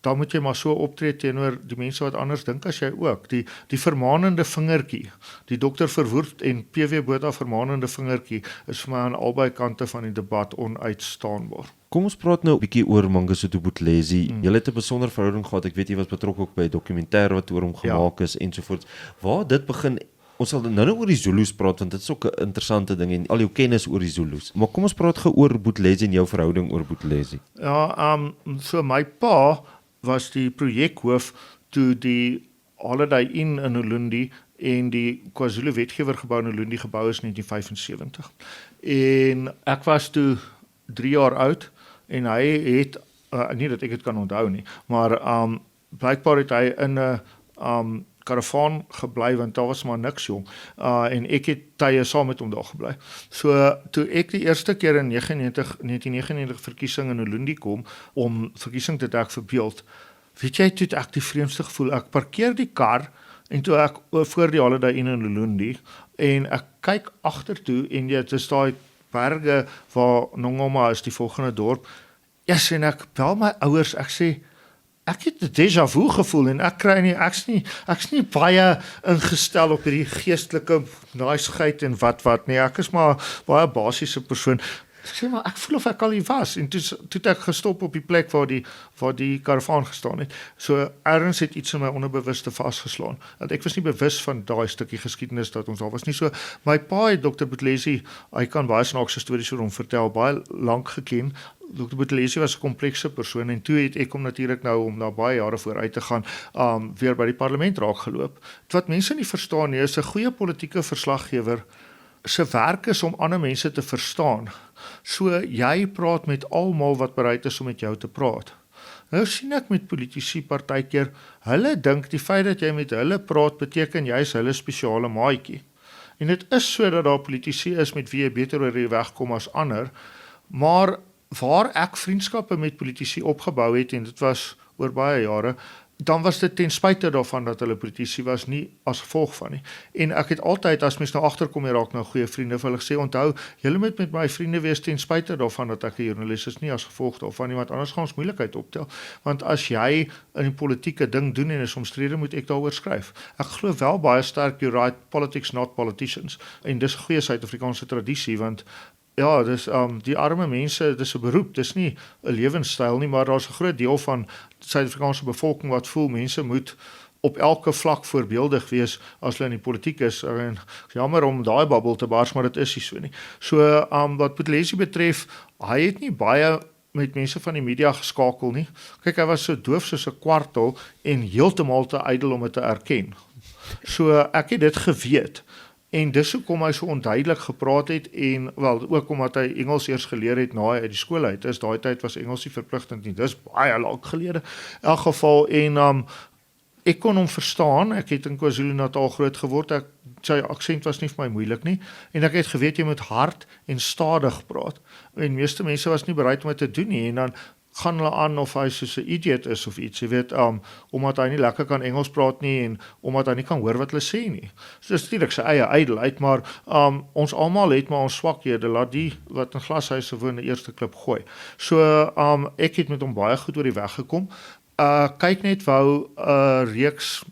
dan moet jy maar so optree teenoor die mense wat anders dink as jy ook. Die vermaanende vingertjie, die Dr. Verwoerd en PW Botha vermaanende vingertjie is vir my aan albei kante van die debat onuitstaanbaar. Kom ons praat nou 'n bietjie oor Mangosuthu Buthelezi. Jy het 'n besondere verhouding gehad. Ek weet jy was betrokke ook by 'n dokumentêr wat oor hom gemaak is ensovoorts. Waar dit begin, ons sal nou oor die Zulus praat want dit is ook 'n interessante ding en al jou kennis oor die Zulus. Maar kom ons praat gou oor Buthelezi en jou verhouding oor Buthelezi. Ja, so my pa was die projekhoof toe die Holiday Inn in Ulundi en die KwaZulu wetgewergebou in Ulundi gebou is in 1975. En ek was toe 3 jaar oud en hy het nie dat ek dit kan onthou nie, maar blykbaar het hy in 'n karavaan gebly want daar was maar niks jong. En ek het tye saam met hom daar gebly. So toe ek die eerste keer in 1999 verkiesing in Ulundi kom om verkiesing te dek vir Beeld, weet jy, toe het ek die vreemdste gevoel. Ek parkeer die kar en toe ek voor die Holiday Inn in Ulundi en ek kyk agtertoe en dit is daai berge waar Nongoma is, die volgende dorp. Ja, sien ek bel my ouers, ek sê ek het 'n déjà vu gevoel en ek kry nie ek's nie baie ingestel op hierdie geestelike naaisigheid en wat nie. Ek is maar baie basiese persoon. Ek sê maar ek voel of ek al hier was en toe het ek gestop op die plek waar die karavaan gestaan het. So ergens het iets in my onderbewuste vasgeslaan. Want ek was nie bewus van daai stukkie geskiedenis dat ons daar was nie. So my pa het Dr. Buthelezi, hy kan baie snaakse stories oor hom vertel, baie lank geken. Dr. Buthelezi was 'n komplekse persoon en toe het ek hom natuurlik nou om na baie jare vooruit te gaan weer by die parlement raak geloop. Wat mense nie verstaan nie, is 'n goeie politieke verslaggewer se werk is om ander mense te verstaan. So jy praat met almal wat bereid is om met jou te praat. Nou sien ek met politici partykeer, hulle dink die feit dat jy met hulle praat beteken jy is hulle spesiale maatjie. En dit is so dat daar politici is met wie jy beter oor die weg kom as ander, maar waar ek vriendskappe met politici opgebou het, en dit was oor baie jare, dan was dit ten spyte daarvan dat hulle politici was, nie as gevolg van nie. En ek het altyd, as mens nou agterkom, jy raak nou goeie vriende, vir hulle gesê, onthou, julle moet met my vriende wees ten spyte daarvan dat ek 'n joernalis is, nie as gevolg daarvan nie, want anders gaan ons moeilikheid optel. Want as jy in die politieke ding doen en is omstrede, moet ek daaroor skryf. Ek glo wel baie sterk, you write politics, not politicians. En dis 'n goeie Suid-Afrikaanse tradisie, want ja, dis die arme mense, dis 'n beroep, dis nie 'n lewenstyl nie, maar daar's 'n groot deel van die Suid-Afrikaanse bevolking wat voel mense moet op elke vlak voorbeeldig wees as hulle in die politiek is. En jammer om daai babbel te bars, maar dit is nie so nie. So wat Buthelezi betref, hy het nie baie met mense van die media geskakel nie. Kyk, hy was so doof soos 'n kwartel en heeltemal te ydel om dit te erken. So ek het dit geweet. En dis hoekom hy so onduidelik gepraat het en wel ook omdat hy Engels eers geleer het na hy uit die skool uit is. Daai tyd was Engels nie verpligtend nie. Dis baie lank gelede. In elk geval en ek kon hom verstaan. Ek het in KwaZulu-Natal groot geword. Sy aksent was nie vir my moeilik nie en ek het geweet jy moet hard en stadig praat. En meeste mense was nie bereid om dit te doen nie en dan gaan hulle aan of hy soos 'n idiot is of iets, jy weet, omdat hy nie lekker kan Engels praat nie en omdat hy nie kan hoor wat hulle sê nie. So dis natuurlik sy eie ydelheid, maar ons almal het maar ons swakhede, laat die wat in glashuise woon die eerste klip gooi. So ek het met hom baie goed oor die weg gekom. Kyk net wou 'n reeks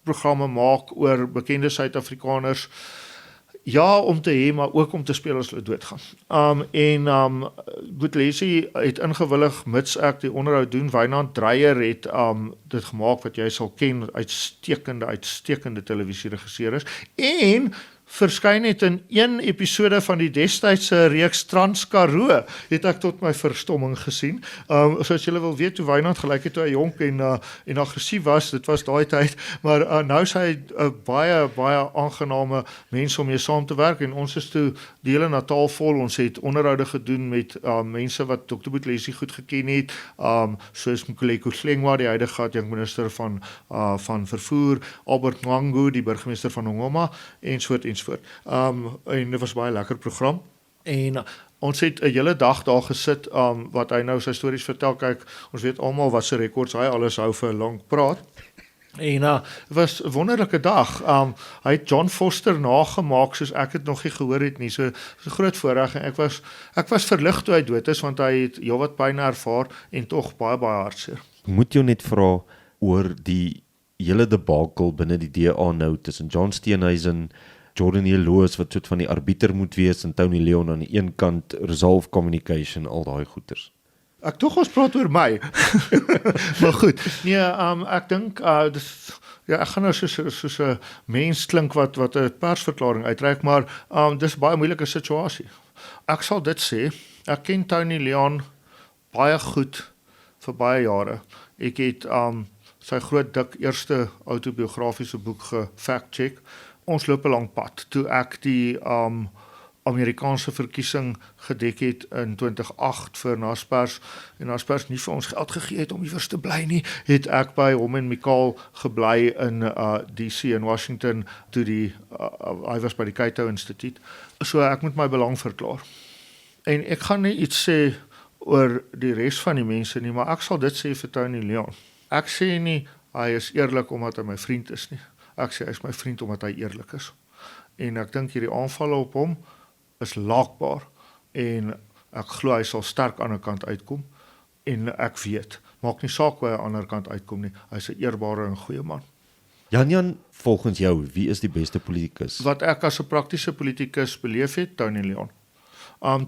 programme maak oor bekende Suid-Afrikaners. Ja, om te hê, maar ook om te speel as hulle doodgaan. Buthelezi het ingewillig mits ek die onderhoud doen. Wynand Dreyer het dit gemaak wat jy sal ken, uitstekende televisieregisseur is. En verskyn het in een episode van die destydse reeks Transkaroo, het ek tot my verstomming gesien. So as julle wil weet hoe Wynand gelyk het toe hy jonk en aggressief was, dit was daai tyd, maar nou is hy 'n baie aangename mens om mee saam te werk en ons is toe die hele Natal vol. Ons het onderhoude gedoen met mense wat Dr. Buthelezi goed geken het, soos Nkululeko Hlengwa, die huidige adjunkminister van vervoer, Albert Mwangu, die burgemeester van Hongoma, ensovoorts. En dit was baie lekker program. En ons het 'n hele dag daar gesit, wat hy nou sy stories vertel. Kyk, ons weet almal wat se rekords hy alles hou vir 'n lang praat. En het was 'n wonderlike dag. Hy het John Foster nagemaak soos ek het nog nie gehoor het nie. So 'n groot voorreg en ek was verlig toe hy dood is want hy het heelwat pyn ervaar en tog baie hartseer. Moet jy net vra oor die hele debakel binne die DA nou tussen John Steenhuisen, Jordan Loos wat soort van die arbiter moet wees en Tony Leon aan die een kant, Resolve Communication, al daai goeters. Ek tog ons praat oor my. Maar goed. Nee, ek dink ja, ek gaan nou soos 'n mens klink wat 'n persverklaring uitreik, maar dis 'n baie moeilike situasie. Ek sal dit sê, ek ken Tony Leon baie goed vir baie jare. Ek het sy groot dik eerste autobiografiese boek gefact-check. Ons loop 'n lang pad. Toe ek die Amerikaanse verkiesing gedek het in 2008 vir Naspers en Naspers nie vir ons geld gegee het om iewers te bly nie, het ek by hom en Mikael gebly in DC in Washington toe hy was by die Cato Instituut. So ek moet my belang verklaar. En ek gaan nie iets sê oor die res van die mense nie, maar ek sal dit sê vir Tony Leon. Ek sê nie hy is eerlik omdat hy my vriend is nie. Ek sê hy is my vriend omdat hy eerlik is. En ek dink hierdie aanvalle op hom is laakbaar en ek glo hy sal sterk aan die ander kant uitkom en ek weet, maak nie saak waar hy aan die ander kant uitkom nie, hy is 'n eerbare en goeie man. Jan, volgens jou, wie is die beste politikus? Wat ek as 'n praktiese politikus beleef het, Tony Leon.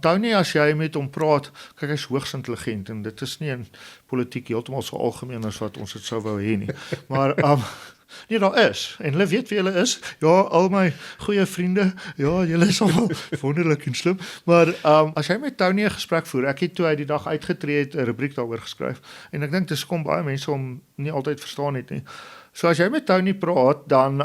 Tony, as jy met hom praat, kyk, hy is hoogs intelligent en dit is nie in politiek heeltemal so algemeen as wat ons dit sou wou hê nie. Maar nee, daar is. En hulle weet wie hulle is. Ja, al my goeie vriende. Ja, julle is almal wonderlik en slim. Maar as jy met Tony 'n gesprek voer, ek het toe hy die dag uitgetree het 'n rubriek daaroor geskryf. En ek dink dis kom baie mense om nie altyd verstaan het nie. So as jy met Tony praat, dan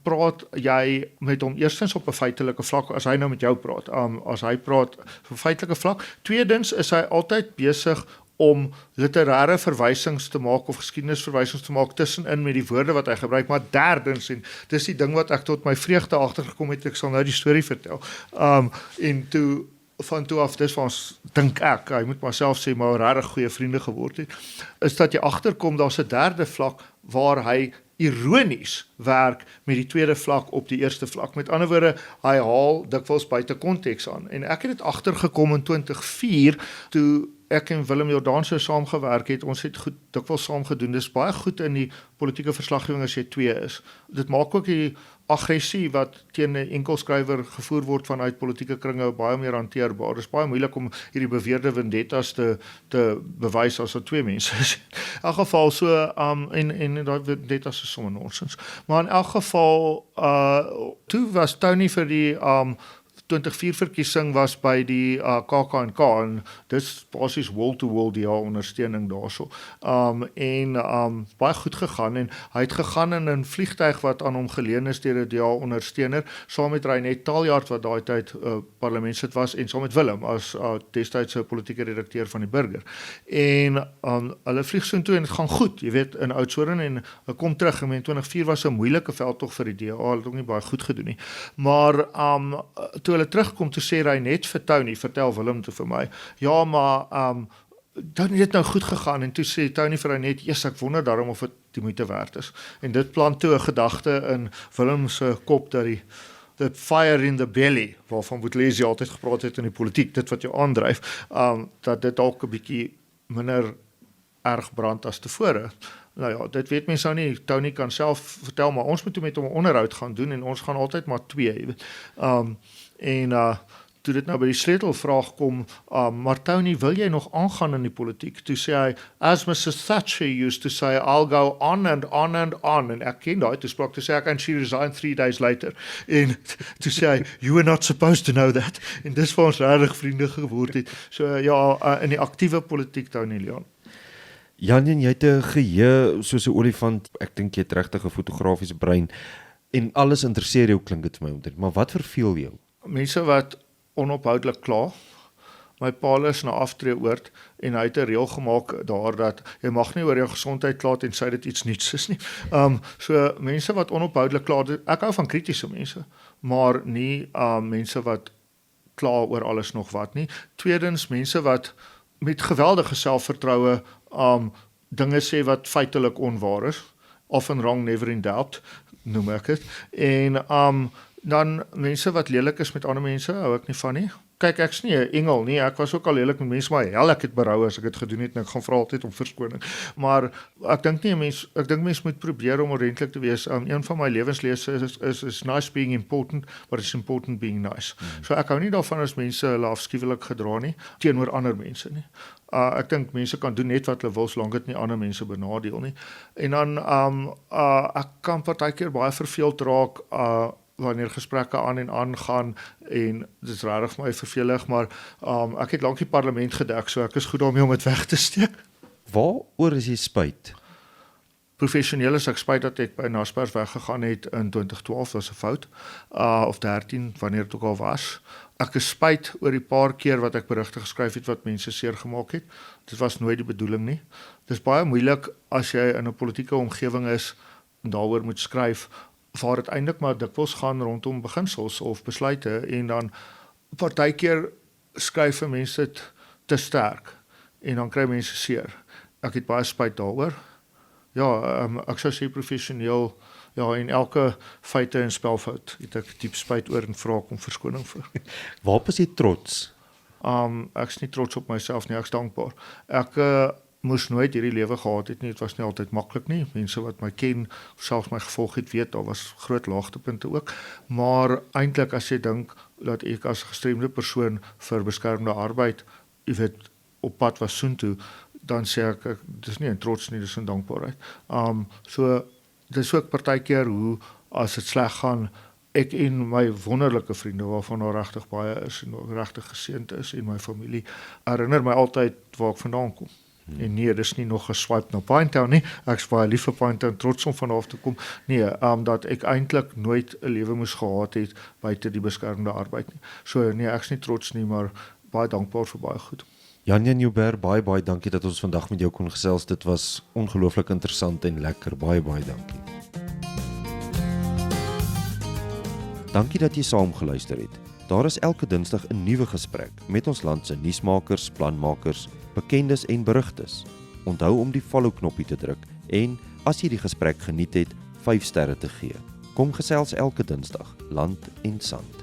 praat jy met hom eerstens op 'n feitelike vlak, as hy nou met jou praat. As hy praat op 'n feitelike vlak. Tweedens is hy altyd besig om literêre verwysings te maak of geskiedenisverwysings te maak tussenin met die woorde wat hy gebruik, maar derdens, en dis die ding wat ek tot my vreugde agtergekom het, ek sal nou die storie vertel. En toe van toe af, dis waar ons dink hy moet maar self sê, maar regtig goeie vriende geword het, is dat jy agterkom, daar's 'n derde vlak waar hy ironies werk met die tweede vlak op die eerste vlak. Met ander woorde, hy haal dikwels buite konteks aan. En ek het dit agtergekom in 2004 toe ek en Willem Jordaan so saamgewerk het. Ons het goed dikwels saam gedoen. Dis baie goed in die politieke verslaggewing as jy twee is. Dit maak ook die aggressie wat teen 'n enkelskrywer gevoer word vanuit politieke kringe baie meer hanteerbaar. Dit is baie moeilik om hierdie beweerde vendettas te bewys as er twee mense is. In elk geval so en daai vendettas is sommer nonsens. Maar in elk geval toe was Tony vir die 2004 verkiesing was by die KAK&K en dis basies wall-to-wall die ondersteuning daarso. Baie goed gegaan en hy het gegaan in 'n vliegtuig wat aan hom geleen is deur 'n DA ondersteuner saam met Reinet Taljaard wat daai tyd parlementslid was en saam met Willem as destydse politieke redakteur van die Burger. En hulle vlieg so toe en dit gaan goed, jy weet, in Oudtshoorn en hy kom terug en 2004 was 'n moeilike veldtog vir die DA, hulle het ook nie baie goed gedoen nie. Maar toe hulle terugkom, toe sê hy net vir Tony, vertel Willem toe vir my, ja, maar Tony het nou goed gegaan, en toe sê Tony vir hy net, yes, ek wonder daarom of dit die moeite werd is. En dit plant toe 'n gedagte in Willem se kop dat that fire in the belly, waarvan Buthelezi altyd gepraat het in die politiek, dit wat jou aandryf, dat dit dalk 'n bietjie minder erg brand as tevore. Nou ja, dit weet mense nou nie, Tony kan self vertel, maar ons moet met hom 'n onderhoud gaan doen, en ons gaan altyd maar twee, jy weet. Toe dit nou by die sleutelvraag kom, maar Tony, wil jy nog aangaan in die politiek? Toe sê hy, as Mrs. Thatcher used to say, I'll go on and on and on, en ek ken daai toespraak, toe sê ek, and she resigned 3 days later, en toe sê hy, you were not supposed to know that, en dis vir ons regtig vriende geword het, so ja, in die aktiewe politiek, Tony Leon. Jan, jy het 'n geheue soos 'n olifant, ek dink jy het regtig 'n fotografiese brein, en alles interesseer jou, klink dit vir my omtrent, maar wat verveel jou? Mense wat onophoudelik kla. My pa is na aftreeoord en hy het 'n reël gemaak daar dat jy mag nie oor jou gesondheid kla tensy dit iets nuuts is nie. So mense wat onophoudelik kla, ek hou van kritiese mense, maar nie mense wat kla oor alles nog wat nie. Tweedens, mense wat met geweldige selfvertroue dinge sê wat feitelik onwaar is, often wrong, never in doubt, noem ek dit. En dan mense wat lelik is met ander mense, hou ek nie van nie. Kyk, ek's nie 'n engel nie, ek was ook al lelik met mense, maar hel, ek het berou as ek dit gedoen het en ek gaan vra altyd om verskoning. Maar ek dink mense moet probeer om ordentlik te wees. Een van my lewenslesse is nice being important, but it's important being nice. So ek hou nie daarvan as mense hulle afskuwelik gedra nie teenoor ander mense nie. Ek dink mense kan doen net wat hulle wil solank dit nie ander mense benadeel nie. En dan ek kan partykeer baie verveeld raak wanneer gesprekke aan en aan gaan, en dit is regtig vir my vervelig, maar ek het lank die parlement gedek, so ek is goed daarmee om dit weg te steek. Waaroor is jy spyt? Professioneel is ek spyt dat ek by Naspers weggegaan het in 2012, was 'n fout, of 13, wanneer dit ook al was. Ek is spyt oor die paar keer wat ek berigte geskryf het wat mense seer gemaak het. Dit was nooit die bedoeling nie. Dit is baie moeilik as jy in 'n politieke omgewing is en daaroor moet skryf, waar dit eintlik maar dikwels gaan rondom beginsels of besluite, en dan partykeer skryf mense dit te sterk en dan kry mense seer. Ek het baie spyt daaroor. Ja, ek sou sê professioneel, ja, en elke feite en spelfout het ek diep spyt oor en vra ek om verskoning vir. Waarop is jy trots? Ek's nie trots op myself nie, ek's dankbaar. Ek moes nooit hierdie lewe gehad het nie, dit was nie altyd maklik nie. Mense wat my ken, selfs my gevolg het, weet, daar was groot laagtepunte ook. Maar eintlik as jy dink dat ek as gestremde persoon vir beskermde arbeid, jy weet, op pad was soontoe, dan sê ek dis nie 'n trots nie, dis 'n dankbaarheid. So dis ook partykeer hoe as dit sleg gaan, ek en my wonderlike vriende waarvan daar regtig baie is en regtig geseënd is, en my familie herinner my altyd waar ek vandaan kom. En nee, dis nie nog 'n swipe na Pinetown nie. Ek's baie lief vir Pinetown, trots om vanaf te kom. Nee, dat ek eintlik nooit 'n lewe moes gehad het buite die beskermde arbeid nie. So nee, ek's nie trots nie, maar baie dankbaar vir baie goed. Jan Joubert, baie dankie dat ons vandag met jou kon gesels. Dit was ongelooflik interessant en lekker. Baie dankie. Dankie dat jy saam geluister het. Daar is elke Dinsdag 'n nuwe gesprek met ons land se nuusmakers, planmakers, bekendes en berigtes. Onthou om die follow-knoppie te druk en as jy die gesprek geniet het, 5 sterre te gee. Kom gesels elke Dinsdag, Land en Sand.